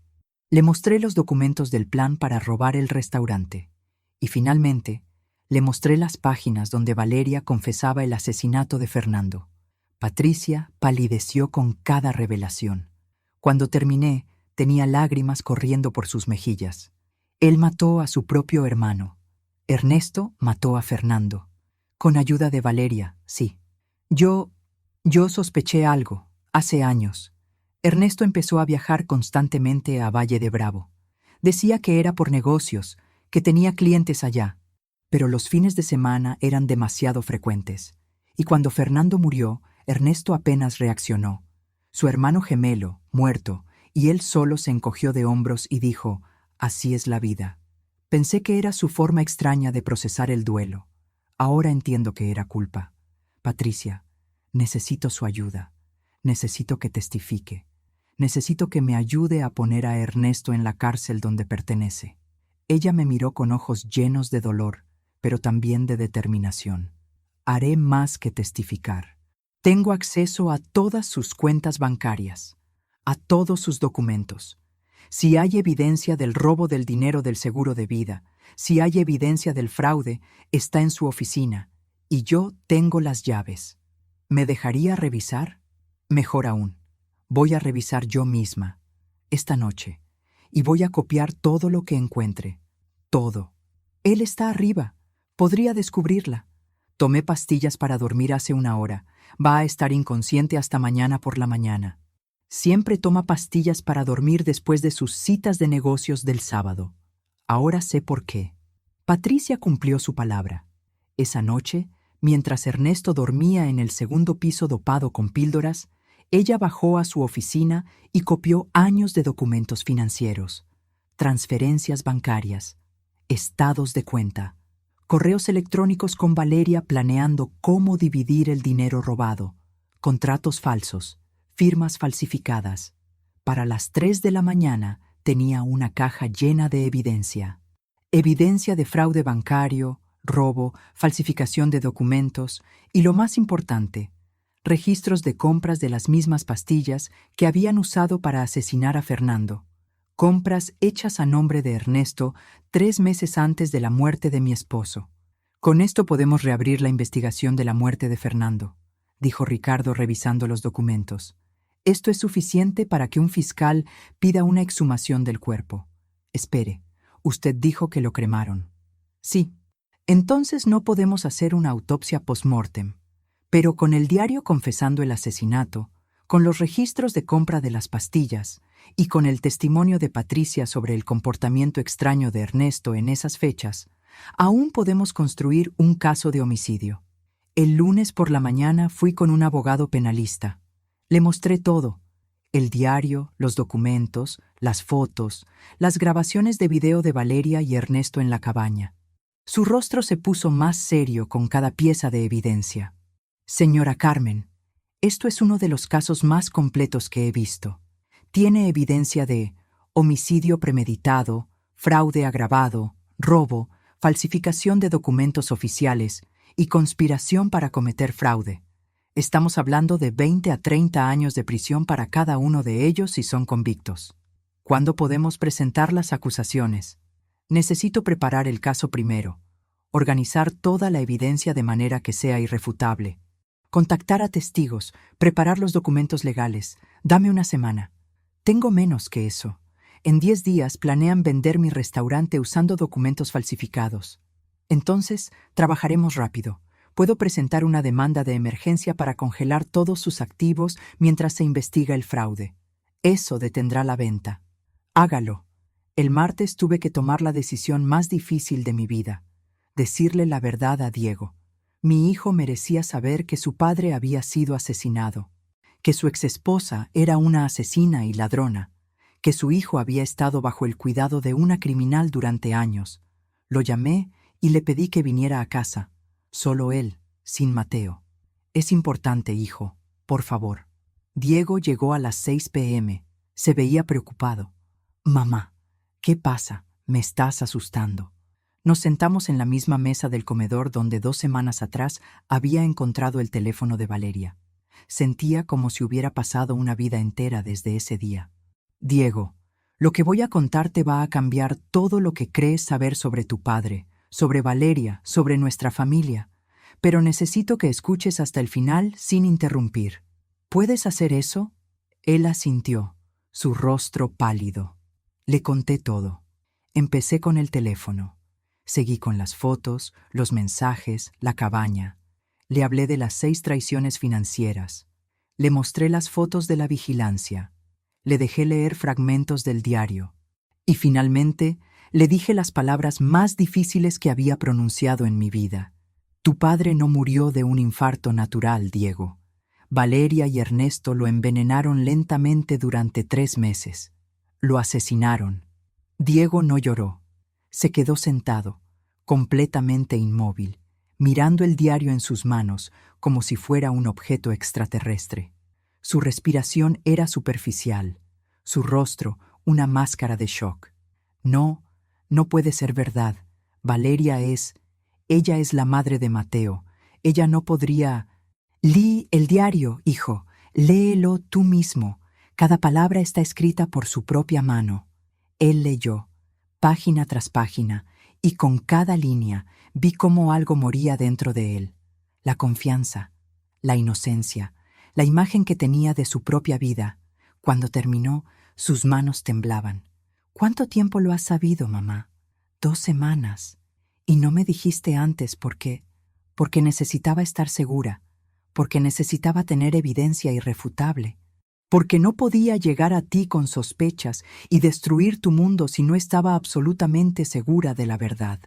Le mostré los documentos del plan para robar el restaurante. Y finalmente, le mostré las páginas donde Valeria confesaba el asesinato de Fernando. Patricia palideció con cada revelación. Cuando terminé, tenía lágrimas corriendo por sus mejillas. Él mató a su propio hermano. Ernesto mató a Fernando. Con ayuda de Valeria, sí. Yo sospeché algo, hace años. Ernesto empezó a viajar constantemente a Valle de Bravo. Decía que era por negocios, que tenía clientes allá, pero los fines de semana eran demasiado frecuentes. Y cuando Fernando murió, Ernesto apenas reaccionó. Su hermano gemelo, muerto, y él solo se encogió de hombros y dijo, así es la vida. Pensé que era su forma extraña de procesar el duelo. Ahora entiendo que era culpa. Patricia, necesito su ayuda. Necesito que testifique. Necesito que me ayude a poner a Ernesto en la cárcel donde pertenece. Ella me miró con ojos llenos de dolor, pero también de determinación. Haré más que testificar. Tengo acceso a todas sus cuentas bancarias, a todos sus documentos. Si hay evidencia del robo del dinero del seguro de vida, si hay evidencia del fraude, está en su oficina, y yo tengo las llaves. ¿Me dejaría revisar? Mejor aún, voy a revisar yo misma, esta noche, y voy a copiar todo lo que encuentre. Todo. Él está arriba. Podría descubrirla. Tomé pastillas para dormir hace una hora. Va a estar inconsciente hasta mañana por la mañana. Siempre toma pastillas para dormir después de sus citas de negocios del sábado. Ahora sé por qué. Patricia cumplió su palabra. Esa noche, mientras Ernesto dormía en el segundo piso dopado con píldoras, ella bajó a su oficina y copió años de documentos financieros, transferencias bancarias, estados de cuenta, correos electrónicos con Valeria planeando cómo dividir el dinero robado, contratos falsos, firmas falsificadas. Para las 3 de la mañana tenía una caja llena de evidencia. Evidencia de fraude bancario, robo, falsificación de documentos y, lo más importante, registros de compras de las mismas pastillas que habían usado para asesinar a Fernando. Compras hechas a nombre de Ernesto 3 meses antes de la muerte de mi esposo. Con esto podemos reabrir la investigación de la muerte de Fernando, dijo Ricardo revisando los documentos. Esto es suficiente para que un fiscal pida una exhumación del cuerpo. Espere, usted dijo que lo cremaron. Sí. Entonces no podemos hacer una autopsia post-mortem, pero con el diario confesando el asesinato, con los registros de compra de las pastillas y con el testimonio de Patricia sobre el comportamiento extraño de Ernesto en esas fechas, Aún podemos construir un caso de homicidio. El lunes por la mañana fui con un abogado penalista. Le mostré todo: el diario, los documentos, las fotos, las grabaciones de video de Valeria y Ernesto en la cabaña. Su rostro se puso más serio con cada pieza de evidencia. Señora Carmen, esto es uno de los casos más completos que he visto. Tiene evidencia de homicidio premeditado, fraude agravado, robo, falsificación de documentos oficiales y conspiración para cometer fraude. Estamos hablando de 20 a 30 años de prisión para cada uno de ellos si son convictos. ¿Cuándo podemos presentar las acusaciones? Necesito preparar el caso primero, organizar toda la evidencia de manera que sea irrefutable, contactar a testigos, preparar los documentos legales. Dame una semana. Tengo menos que eso. En 10 días planean vender mi restaurante usando documentos falsificados. Entonces, trabajaremos rápido. Puedo presentar una demanda de emergencia para congelar todos sus activos mientras se investiga el fraude. Eso detendrá la venta. Hágalo. El martes tuve que tomar la decisión más difícil de mi vida: decirle la verdad a Diego. Mi hijo merecía saber que su padre había sido asesinado, que su exesposa era una asesina y ladrona, que su hijo había estado bajo el cuidado de una criminal durante años. Lo llamé y le pedí que viniera a casa. Solo él, sin Mateo. Es importante, hijo, por favor. Diego llegó a las 6 p.m. Se veía preocupado. Mamá, ¿qué pasa? Me estás asustando. Nos sentamos en la misma mesa del comedor donde 2 semanas atrás había encontrado el teléfono de Valeria. Sentía como si hubiera pasado una vida entera desde ese día. Diego, lo que voy a contarte va a cambiar todo lo que crees saber sobre tu padre, sobre Valeria, sobre nuestra familia, pero necesito que escuches hasta el final sin interrumpir. ¿Puedes hacer eso? Él asintió, su rostro pálido. Le conté todo. Empecé con el teléfono. Seguí con las fotos, los mensajes, la cabaña. Le hablé de las 6 traiciones financieras. Le mostré las fotos de la vigilancia. Le dejé leer fragmentos del diario. Y finalmente, le dije las palabras más difíciles que había pronunciado en mi vida. Tu padre no murió de un infarto natural, Diego. Valeria y Ernesto lo envenenaron lentamente durante 3 meses. Lo asesinaron. Diego no lloró. Se quedó sentado, completamente inmóvil, mirando el diario en sus manos como si fuera un objeto extraterrestre. Su respiración era superficial, su rostro una máscara de shock. No, no puede ser verdad. Ella es la madre de Mateo. Ella no podría... Lee el diario, hijo. Léelo tú mismo. Cada palabra está escrita por su propia mano. Él leyó, página tras página, y con cada línea vi cómo algo moría dentro de él. La confianza, la inocencia, la imagen que tenía de su propia vida. Cuando terminó, sus manos temblaban. ¿Cuánto tiempo lo has sabido, mamá? 2 semanas. Y no me dijiste antes porque necesitaba estar segura, porque necesitaba tener evidencia irrefutable, porque no podía llegar a ti con sospechas y destruir tu mundo si no estaba absolutamente segura de la verdad.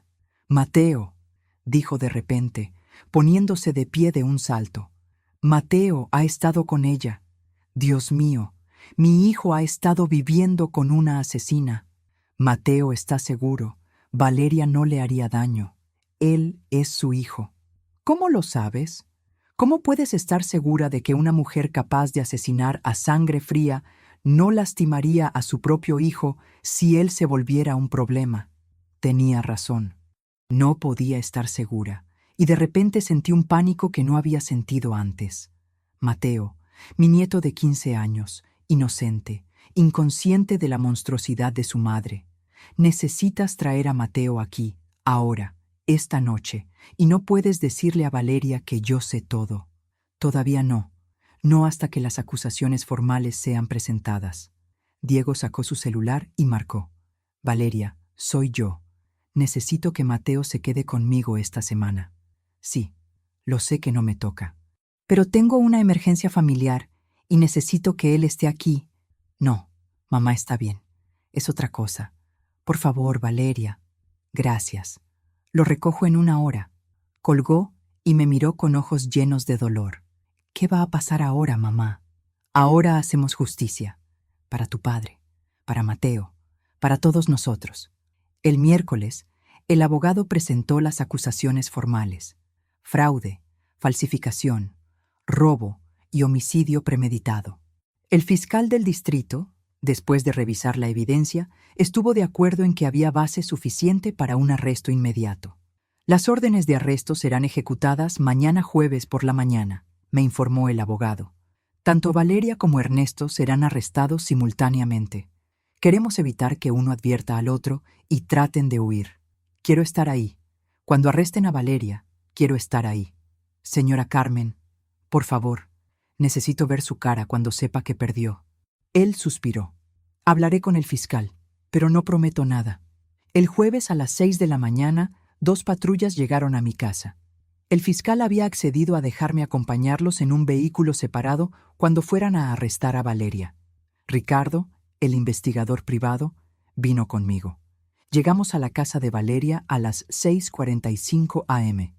Mateo, dijo de repente, poniéndose de pie de un salto. Mateo ha estado con ella. Dios mío, mi hijo ha estado viviendo con una asesina. Mateo está seguro. Valeria no le haría daño. Él es su hijo. ¿Cómo lo sabes? ¿Cómo puedes estar segura de que una mujer capaz de asesinar a sangre fría no lastimaría a su propio hijo si él se volviera un problema? Tenía razón. No podía estar segura, y de repente sentí un pánico que no había sentido antes. Mateo, mi nieto de 15 años, inocente, inconsciente de la monstruosidad de su madre. Necesitas traer a Mateo aquí, ahora, esta noche, y no puedes decirle a Valeria que yo sé todo. Todavía no. No hasta que las acusaciones formales sean presentadas. Diego sacó su celular y marcó. Valeria, soy yo. Necesito que Mateo se quede conmigo esta semana. Sí, lo sé que no me toca. Pero tengo una emergencia familiar y necesito que él esté aquí. No, mamá está bien. Es otra cosa. Por favor, Valeria. Gracias. Lo recojo en 1 hora. Colgó y me miró con ojos llenos de dolor. ¿Qué va a pasar ahora, mamá? Ahora hacemos justicia. Para tu padre, para Mateo, para todos nosotros. El miércoles, el abogado presentó las acusaciones formales: fraude, falsificación, robo y homicidio premeditado. El fiscal del distrito, después de revisar la evidencia, estuvo de acuerdo en que había base suficiente para un arresto inmediato. Las órdenes de arresto serán ejecutadas mañana jueves por la mañana, me informó el abogado. Tanto Valeria como Ernesto serán arrestados simultáneamente. Queremos evitar que uno advierta al otro y traten de huir. Quiero estar ahí. Cuando arresten a Valeria, quiero estar ahí. Señora Carmen, por favor, necesito ver su cara cuando sepa que perdió. Él suspiró. Hablaré con el fiscal, pero no prometo nada. El jueves a las 6 de la mañana, 2 patrullas llegaron a mi casa. El fiscal había accedido a dejarme acompañarlos en un vehículo separado cuando fueran a arrestar a Valeria. Ricardo, el investigador privado, vino conmigo. Llegamos a la casa de Valeria a las 6:45 a.m.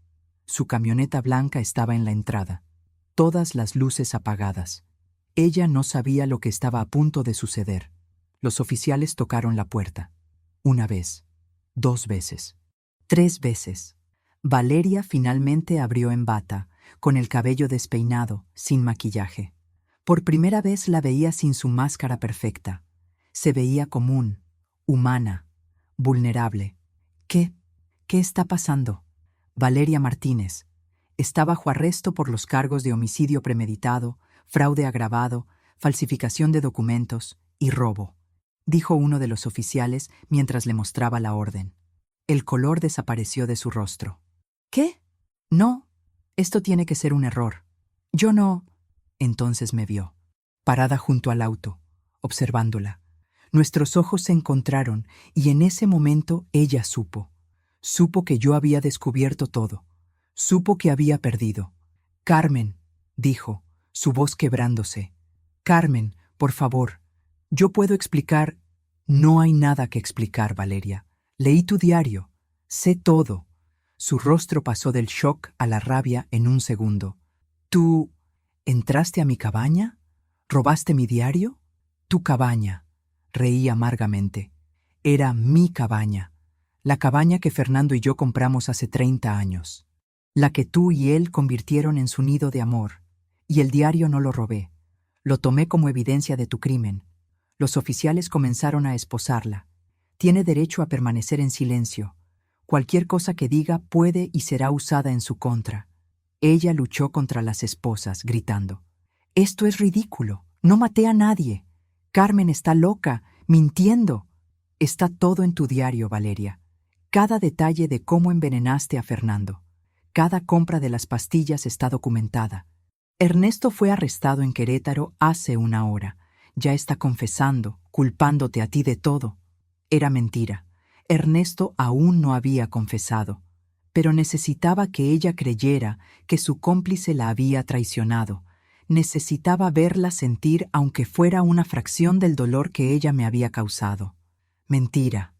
Su camioneta blanca estaba en la entrada. Todas las luces apagadas. Ella no sabía lo que estaba a punto de suceder. Los oficiales tocaron la puerta. 1 vez, 2 veces, 3 veces. Valeria finalmente abrió en bata, con el cabello despeinado, sin maquillaje. Por primera vez la veía sin su máscara perfecta. Se veía común, humana, vulnerable. ¿Qué está pasando? Valeria Martínez está bajo arresto por los cargos de homicidio premeditado, fraude agravado, falsificación de documentos y robo, dijo uno de los oficiales mientras le mostraba la orden. El color desapareció de su rostro. ¿Qué? No, esto tiene que ser un error. Yo no. Entonces me vio, parada junto al auto, observándola. Nuestros ojos se encontraron y en ese momento ella supo. Supo que yo había descubierto todo. Supo que había perdido. Carmen, dijo, su voz quebrándose. Carmen, por favor, yo puedo explicar. No hay nada que explicar, Valeria. Leí tu diario. Sé todo. Su rostro pasó del shock a la rabia en un segundo. ¿Tú entraste a mi cabaña? ¿Robaste mi diario? Tu cabaña. Reí amargamente. Era mi cabaña. La cabaña que Fernando y yo compramos hace 30 años. La que tú y él convirtieron en su nido de amor. Y el diario no lo robé. Lo tomé como evidencia de tu crimen. Los oficiales comenzaron a esposarla. Tiene derecho a permanecer en silencio. Cualquier cosa que diga puede y será usada en su contra. Ella luchó contra las esposas, gritando. Esto es ridículo. No maté a nadie. Carmen está loca, mintiendo. Está todo en tu diario, Valeria. Cada detalle de cómo envenenaste a Fernando. Cada compra de las pastillas está documentada. Ernesto fue arrestado en Querétaro hace 1 hora. Ya está confesando, culpándote a ti de todo. Era mentira. Ernesto aún no había confesado, pero necesitaba que ella creyera que su cómplice la había traicionado. Necesitaba verla sentir aunque fuera una fracción del dolor que ella me había causado. Mentira.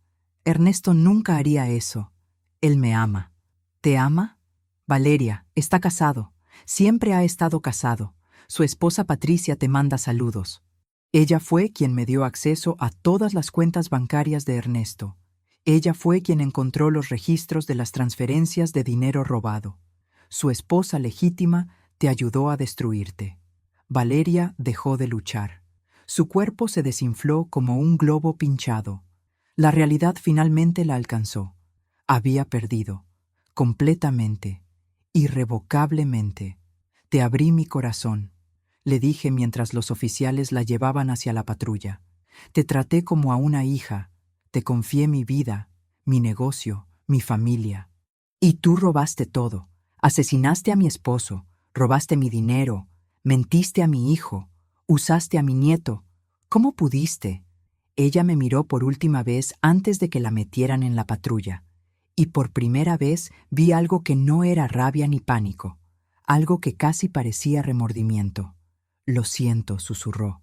Ernesto nunca haría eso. Él me ama. ¿Te ama? Valeria, está casado. Siempre ha estado casado. Su esposa Patricia te manda saludos. Ella fue quien me dio acceso a todas las cuentas bancarias de Ernesto. Ella fue quien encontró los registros de las transferencias de dinero robado. Su esposa legítima te ayudó a destruirte. Valeria dejó de luchar. Su cuerpo se desinfló como un globo pinchado. La realidad finalmente la alcanzó. Había perdido. Completamente. Irrevocablemente. Te abrí mi corazón, le dije mientras los oficiales la llevaban hacia la patrulla. Te traté como a una hija. Te confié mi vida, mi negocio, mi familia. Y tú robaste todo. Asesinaste a mi esposo, robaste mi dinero, mentiste a mi hijo, usaste a mi nieto. ¿Cómo pudiste? Ella me miró por última vez antes de que la metieran en la patrulla. Y por primera vez vi algo que no era rabia ni pánico, algo que casi parecía remordimiento. Lo siento, susurró.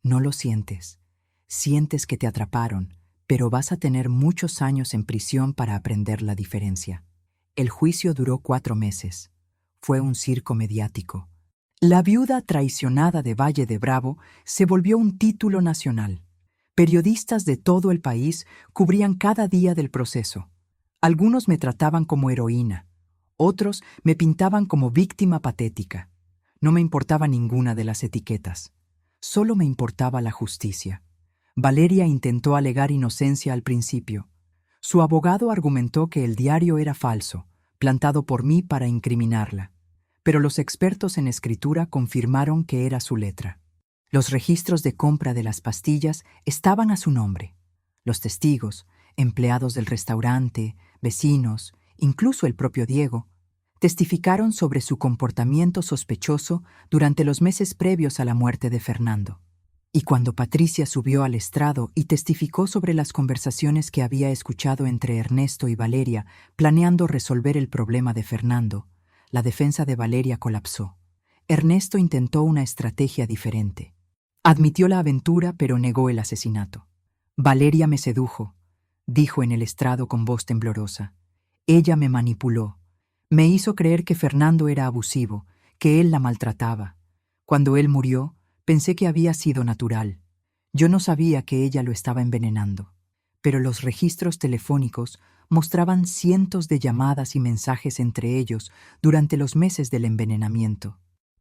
No lo sientes. Sientes que te atraparon, pero vas a tener muchos años en prisión para aprender la diferencia. El juicio duró 4 meses. Fue un circo mediático. La viuda traicionada de Valle de Bravo se volvió un título nacional. Periodistas de todo el país cubrían cada día del proceso. Algunos me trataban como heroína, otros me pintaban como víctima patética. No me importaba ninguna de las etiquetas. Solo me importaba la justicia. Valeria intentó alegar inocencia al principio. Su abogado argumentó que el diario era falso, plantado por mí para incriminarla. Pero los expertos en escritura confirmaron que era su letra. Los registros de compra de las pastillas estaban a su nombre. Los testigos, empleados del restaurante, vecinos, incluso el propio Diego, testificaron sobre su comportamiento sospechoso durante los meses previos a la muerte de Fernando. Y cuando Patricia subió al estrado y testificó sobre las conversaciones que había escuchado entre Ernesto y Valeria planeando resolver el problema de Fernando, la defensa de Valeria colapsó. Ernesto intentó una estrategia diferente. Admitió la aventura, pero negó el asesinato. Valeria me sedujo, dijo en el estrado con voz temblorosa. Ella me manipuló. Me hizo creer que Fernando era abusivo, que él la maltrataba. Cuando él murió, pensé que había sido natural. Yo no sabía que ella lo estaba envenenando. Pero los registros telefónicos mostraban cientos de llamadas y mensajes entre ellos durante los meses del envenenamiento.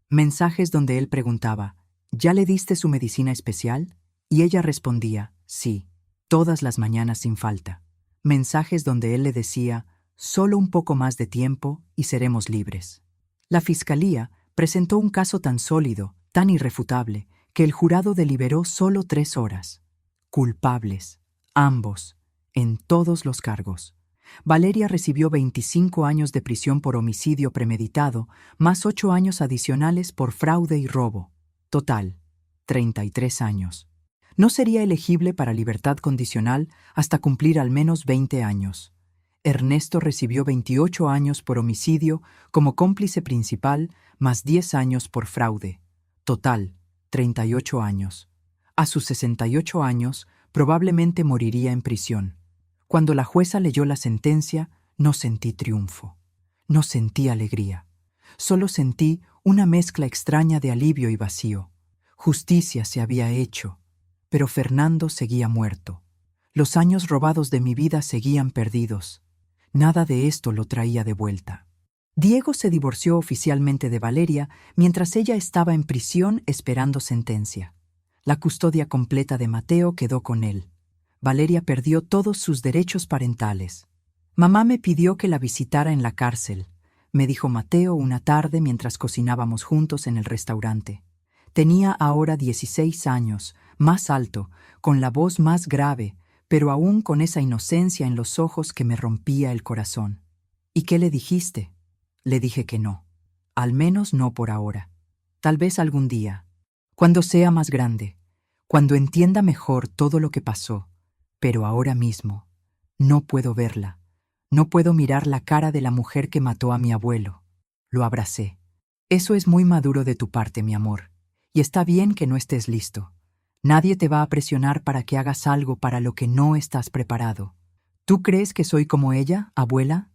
Mensajes donde él preguntaba, ¿ya le diste su medicina especial? Y ella respondía, sí, todas las mañanas sin falta. Mensajes donde él le decía, solo un poco más de tiempo y seremos libres. La fiscalía presentó un caso tan sólido, tan irrefutable, que el jurado deliberó solo 3 horas. Culpables, ambos, en todos los cargos. Valeria recibió 25 años de prisión por homicidio premeditado, más 8 años adicionales por fraude y robo. Total, 33 años. No sería elegible para libertad condicional hasta cumplir al menos 20 años. Ernesto recibió 28 años por homicidio como cómplice principal, más 10 años por fraude. Total, 38 años. A sus 68 años, probablemente moriría en prisión. Cuando la jueza leyó la sentencia, no sentí triunfo. No sentí alegría. Solo sentí una mezcla extraña de alivio y vacío. Justicia se había hecho, pero Fernando seguía muerto. Los años robados de mi vida seguían perdidos. Nada de esto lo traía de vuelta. Diego se divorció oficialmente de Valeria mientras ella estaba en prisión esperando sentencia. La custodia completa de Mateo quedó con él. Valeria perdió todos sus derechos parentales. Mamá me pidió que la visitara en la cárcel, me dijo Mateo una tarde mientras cocinábamos juntos en el restaurante. Tenía ahora 16 años, más alto, con la voz más grave, pero aún con esa inocencia en los ojos que me rompía el corazón. ¿Y qué le dijiste? Le dije que no. Al menos no por ahora. Tal vez algún día, cuando sea más grande, cuando entienda mejor todo lo que pasó. Pero ahora mismo, no puedo verla. No puedo mirar la cara de la mujer que mató a mi abuelo. Lo abracé. Eso es muy maduro de tu parte, mi amor. Y está bien que no estés listo. Nadie te va a presionar para que hagas algo para lo que no estás preparado. ¿Tú crees que soy como ella, abuela?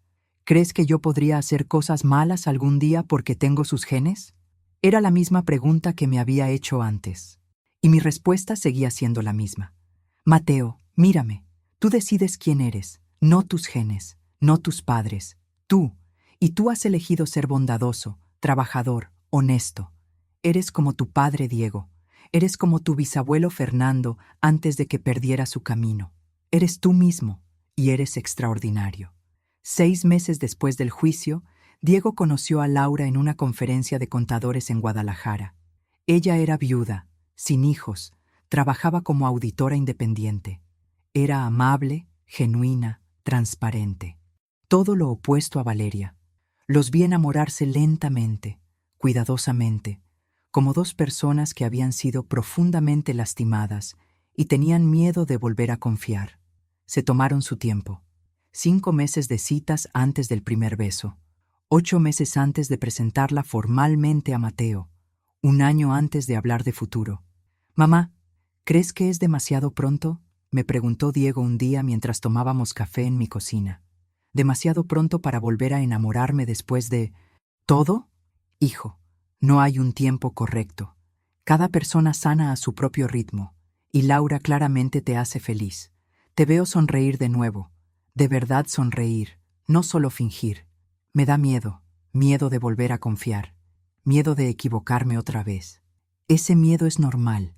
¿Crees que yo podría hacer cosas malas algún día porque tengo sus genes? Era la misma pregunta que me había hecho antes. Y mi respuesta seguía siendo la misma. Mateo, mírame. Tú decides quién eres, no tus genes, no tus padres. Tú. Y tú has elegido ser bondadoso, trabajador, honesto. Eres como tu padre Diego. Eres como tu bisabuelo Fernando antes de que perdiera su camino. Eres tú mismo y eres extraordinario. 6 meses después del juicio, Diego conoció a Laura en una conferencia de contadores en Guadalajara. Ella era viuda, sin hijos, trabajaba como auditora independiente. Era amable, genuina, transparente. Todo lo opuesto a Valeria. Los vi enamorarse lentamente, cuidadosamente, como 2 personas que habían sido profundamente lastimadas y tenían miedo de volver a confiar. Se tomaron su tiempo. 5 meses de citas antes del primer beso. 8 meses antes de presentarla formalmente a Mateo. 1 año antes de hablar de futuro. Mamá, ¿crees que es demasiado pronto?, me preguntó Diego un día mientras tomábamos café en mi cocina. demasiado pronto para volver a enamorarme después de... ¿Todo? Hijo, no hay un tiempo correcto. Cada persona sana a su propio ritmo, y Laura claramente te hace feliz. Te veo sonreír de nuevo, de verdad sonreír, no solo fingir. Me da miedo, miedo de volver a confiar, miedo de equivocarme otra vez. Ese miedo es normal,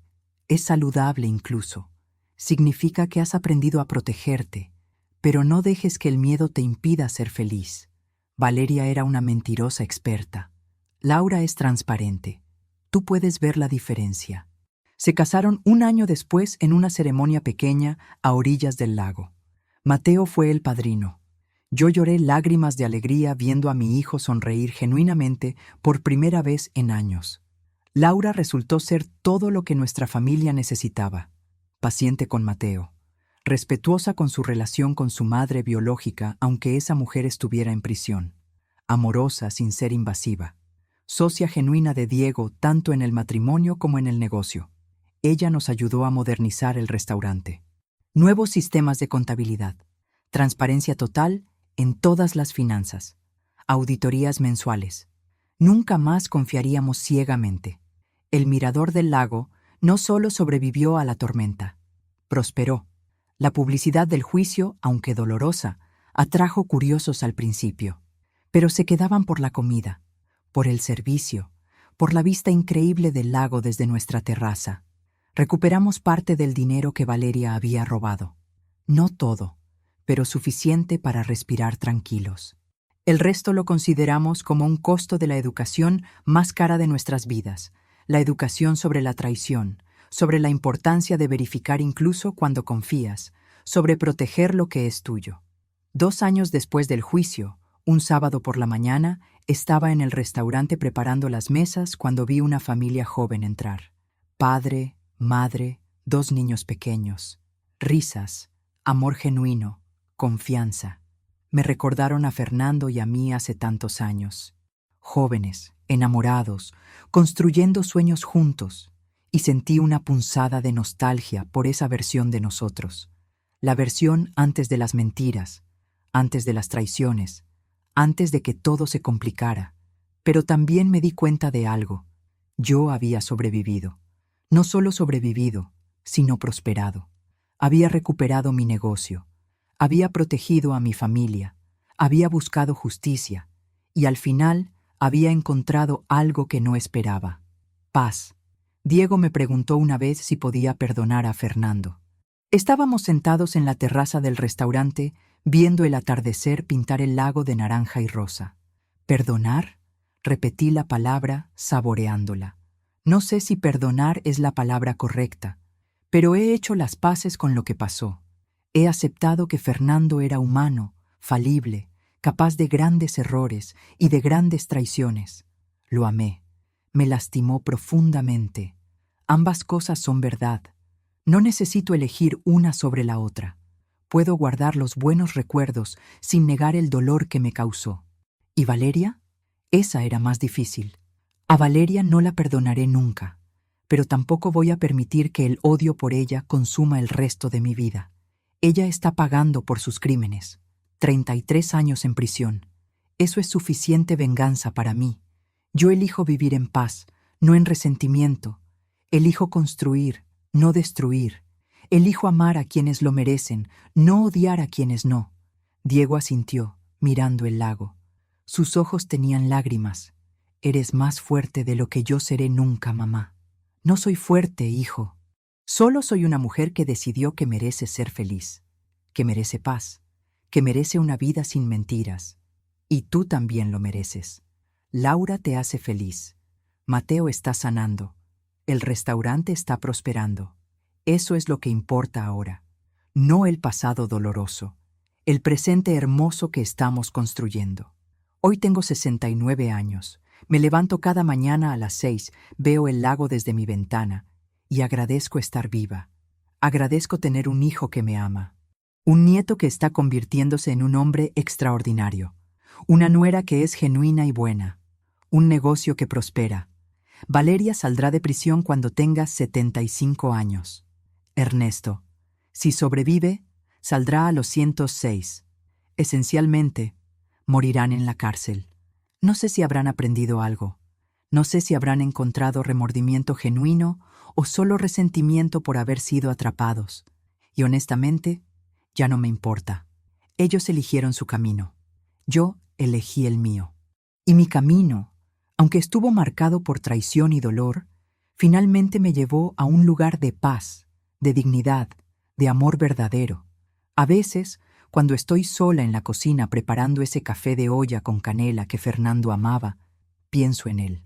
es saludable incluso. Significa que has aprendido a protegerte, pero no dejes que el miedo te impida ser feliz. Valeria era una mentirosa experta. Laura es transparente. Tú puedes ver la diferencia. Se casaron un año después en una ceremonia pequeña a orillas del lago. Mateo fue el padrino. Yo lloré lágrimas de alegría viendo a mi hijo sonreír genuinamente por primera vez en años. Laura resultó ser todo lo que nuestra familia necesitaba. Paciente con Mateo, respetuosa con su relación con su madre biológica aunque esa mujer estuviera en prisión, amorosa sin ser invasiva, socia genuina de Diego tanto en el matrimonio como en el negocio. Ella nos ayudó a modernizar el restaurante. Nuevos sistemas de contabilidad, transparencia total en todas las finanzas, auditorías mensuales. Nunca más confiaríamos ciegamente. El mirador del lago no solo sobrevivió a la tormenta, prosperó. La publicidad del juicio, aunque dolorosa, atrajo curiosos al principio, pero se quedaban por la comida, por el servicio, por la vista increíble del lago desde nuestra terraza. Recuperamos parte del dinero que Valeria había robado. No todo, pero suficiente para respirar tranquilos. El resto lo consideramos como un costo de la educación más cara de nuestras vidas, la educación sobre la traición, sobre la importancia de verificar incluso cuando confías, sobre proteger lo que es tuyo. 2 años después del juicio, un sábado por la mañana, estaba en el restaurante preparando las mesas cuando vi una familia joven entrar. Padre, madre, 2 niños pequeños. Risas, amor genuino, confianza. Me recordaron a Fernando y a mí hace tantos años. Jóvenes, enamorados, construyendo sueños juntos, y sentí una punzada de nostalgia por esa versión de nosotros. La versión antes de las mentiras, antes de las traiciones, antes de que todo se complicara. Pero también me di cuenta de algo. Yo había sobrevivido. No solo sobrevivido, sino prosperado. Había recuperado mi negocio. Había protegido a mi familia. Había buscado justicia. Y al final había encontrado algo que no esperaba. Paz. Diego me preguntó una vez si podía perdonar a Fernando. Estábamos sentados en la terraza del restaurante, viendo el atardecer pintar el lago de naranja y rosa. ¿Perdonar? Repetí la palabra, saboreándola. No sé si perdonar es la palabra correcta, pero he hecho las paces con lo que pasó. He aceptado que Fernando era humano, falible, capaz de grandes errores y de grandes traiciones. Lo amé. Me lastimó profundamente. Ambas cosas son verdad. No necesito elegir una sobre la otra. Puedo guardar los buenos recuerdos sin negar el dolor que me causó. ¿Y Valeria? Esa era más difícil. A Valeria no la perdonaré nunca, pero tampoco voy a permitir que el odio por ella consuma el resto de mi vida. Ella está pagando por sus crímenes. 33 años en prisión. Eso es suficiente venganza para mí. Yo elijo vivir en paz, no en resentimiento. Elijo construir, no destruir. Elijo amar a quienes lo merecen, no odiar a quienes no. Diego asintió, mirando el lago. Sus ojos tenían lágrimas. Eres más fuerte de lo que yo seré nunca, mamá. No soy fuerte, hijo. Solo soy una mujer que decidió que merece ser feliz, que merece paz, que merece una vida sin mentiras. Y tú también lo mereces. Laura te hace feliz. Mateo está sanando. El restaurante está prosperando. Eso es lo que importa ahora. No el pasado doloroso. El presente hermoso que estamos construyendo. Hoy tengo 69 años. Me levanto cada mañana a las 6, veo el lago desde mi ventana y agradezco estar viva. Agradezco tener un hijo que me ama. Un nieto que está convirtiéndose en un hombre extraordinario. Una nuera que es genuina y buena. Un negocio que prospera. Valeria saldrá de prisión cuando tenga 75 años. Ernesto, si sobrevive, saldrá a los 106. Esencialmente, morirán en la cárcel. No sé si habrán aprendido algo. No sé si habrán encontrado remordimiento genuino o solo resentimiento por haber sido atrapados. Y honestamente, ya no me importa. Ellos eligieron su camino. Yo elegí el mío. Y mi camino, aunque estuvo marcado por traición y dolor, finalmente me llevó a un lugar de paz, de dignidad, de amor verdadero. A veces, cuando estoy sola en la cocina preparando ese café de olla con canela que Fernando amaba, pienso en él.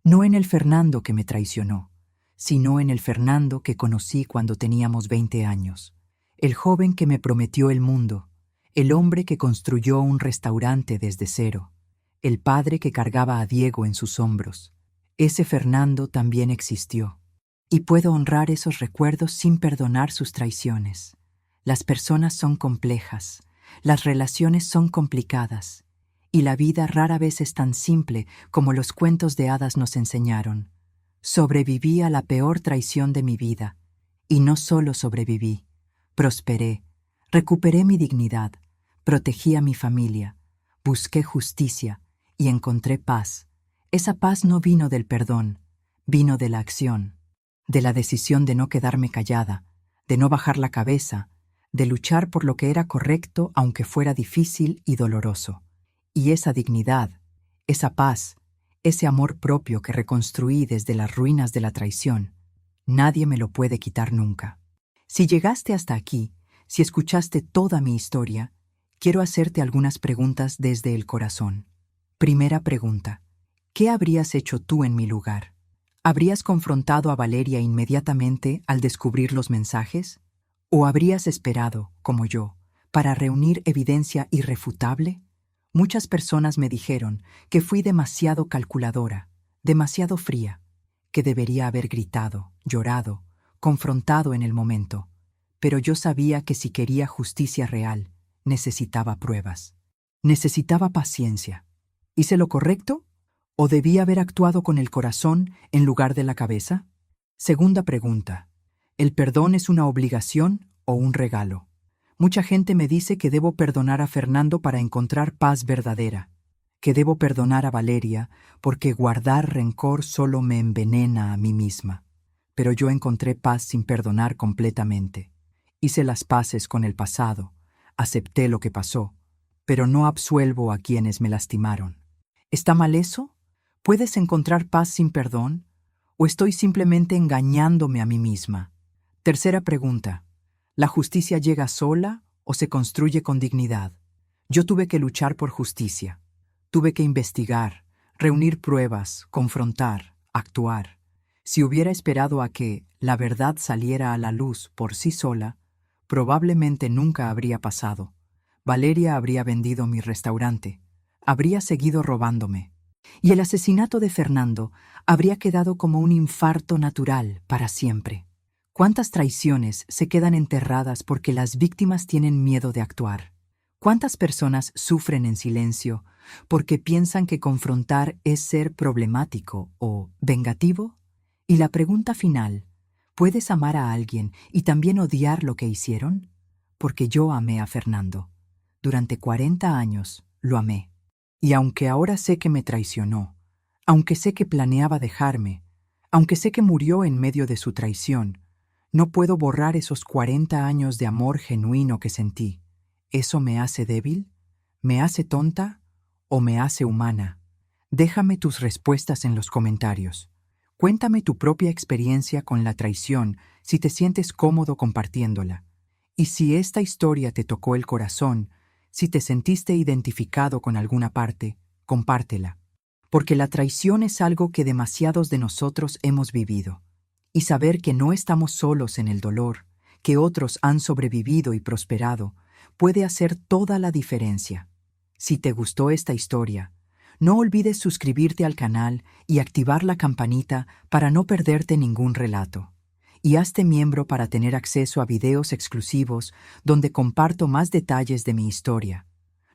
No en el Fernando que me traicionó, sino en el Fernando que conocí cuando teníamos 20 años. El joven que me prometió el mundo, el hombre que construyó un restaurante desde cero, el padre que cargaba a Diego en sus hombros. Ese Fernando también existió. Y puedo honrar esos recuerdos sin perdonar sus traiciones. Las personas son complejas, las relaciones son complicadas, y la vida rara vez es tan simple como los cuentos de hadas nos enseñaron. Sobreviví a la peor traición de mi vida, y no solo sobreviví, prosperé, recuperé mi dignidad, protegí a mi familia, busqué justicia y encontré paz. Esa paz no vino del perdón, vino de la acción, de la decisión de no quedarme callada, de no bajar la cabeza, de luchar por lo que era correcto aunque fuera difícil y doloroso. Y esa dignidad, esa paz, ese amor propio que reconstruí desde las ruinas de la traición, nadie me lo puede quitar nunca. Si llegaste hasta aquí, si escuchaste toda mi historia, quiero hacerte algunas preguntas desde el corazón. Primera pregunta: ¿qué habrías hecho tú en mi lugar? ¿Habrías confrontado a Valeria inmediatamente al descubrir los mensajes? ¿O habrías esperado, como yo, para reunir evidencia irrefutable? Muchas personas me dijeron que fui demasiado calculadora, demasiado fría, que debería haber gritado, llorado, confrontado en el momento. Pero yo sabía que si quería justicia real, necesitaba pruebas. Necesitaba paciencia. ¿Hice lo correcto? ¿O debí haber actuado con el corazón en lugar de la cabeza? Segunda pregunta: ¿el perdón es una obligación o un regalo? Mucha gente me dice que debo perdonar a Fernando para encontrar paz verdadera, que debo perdonar a Valeria porque guardar rencor solo me envenena a mí misma. Pero yo encontré paz sin perdonar completamente. Hice las paces con el pasado, acepté lo que pasó, pero no absuelvo a quienes me lastimaron. ¿Está mal eso? ¿Puedes encontrar paz sin perdón? ¿O estoy simplemente engañándome a mí misma? Tercera pregunta: ¿la justicia llega sola o se construye con dignidad? Yo tuve que luchar por justicia. Tuve que investigar, reunir pruebas, confrontar, actuar. Si hubiera esperado a que la verdad saliera a la luz por sí sola, probablemente nunca habría pasado. Valeria habría vendido mi restaurante, habría seguido robándome, y el asesinato de Fernando habría quedado como un infarto natural para siempre. ¿Cuántas traiciones se quedan enterradas porque las víctimas tienen miedo de actuar? ¿Cuántas personas sufren en silencio porque piensan que confrontar es ser problemático o vengativo? Y la pregunta final: ¿puedes amar a alguien y también odiar lo que hicieron? Porque yo amé a Fernando. Durante 40 años lo amé. Y aunque ahora sé que me traicionó, aunque sé que planeaba dejarme, aunque sé que murió en medio de su traición, no puedo borrar esos 40 años de amor genuino que sentí. ¿Eso me hace débil? ¿Me hace tonta? ¿O me hace humana? Déjame tus respuestas en los comentarios. Cuéntame tu propia experiencia con la traición si te sientes cómodo compartiéndola. Y si esta historia te tocó el corazón, si te sentiste identificado con alguna parte, compártela. Porque la traición es algo que demasiados de nosotros hemos vivido. Y saber que no estamos solos en el dolor, que otros han sobrevivido y prosperado, puede hacer toda la diferencia. Si te gustó esta historia, no olvides suscribirte al canal y activar la campanita para no perderte ningún relato. Y hazte miembro para tener acceso a videos exclusivos donde comparto más detalles de mi historia,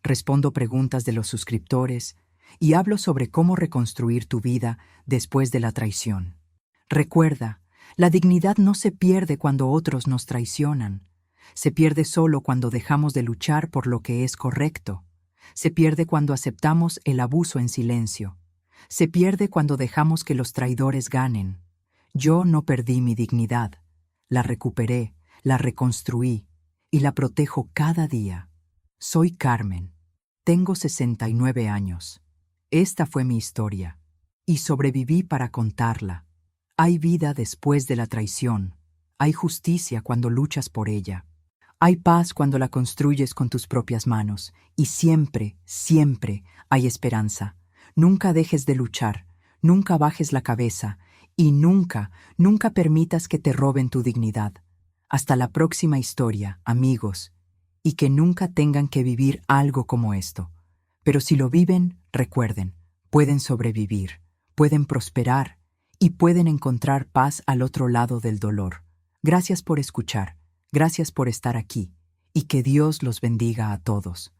respondo preguntas de los suscriptores y hablo sobre cómo reconstruir tu vida después de la traición. Recuerda, la dignidad no se pierde cuando otros nos traicionan. Se pierde solo cuando dejamos de luchar por lo que es correcto. Se pierde cuando aceptamos el abuso en silencio. Se pierde cuando dejamos que los traidores ganen. Yo no perdí mi dignidad. La recuperé, la reconstruí y la protejo cada día. Soy Carmen. Tengo 69 años. Esta fue mi historia. Y sobreviví para contarla. Hay vida después de la traición. Hay justicia cuando luchas por ella. Hay paz cuando la construyes con tus propias manos. Y siempre, siempre hay esperanza. Nunca dejes de luchar. Nunca bajes la cabeza. Y nunca, nunca permitas que te roben tu dignidad. Hasta la próxima historia, amigos. Y que nunca tengan que vivir algo como esto. Pero si lo viven, recuerden, pueden sobrevivir, pueden prosperar y pueden encontrar paz al otro lado del dolor. Gracias por escuchar, gracias por estar aquí y que Dios los bendiga a todos.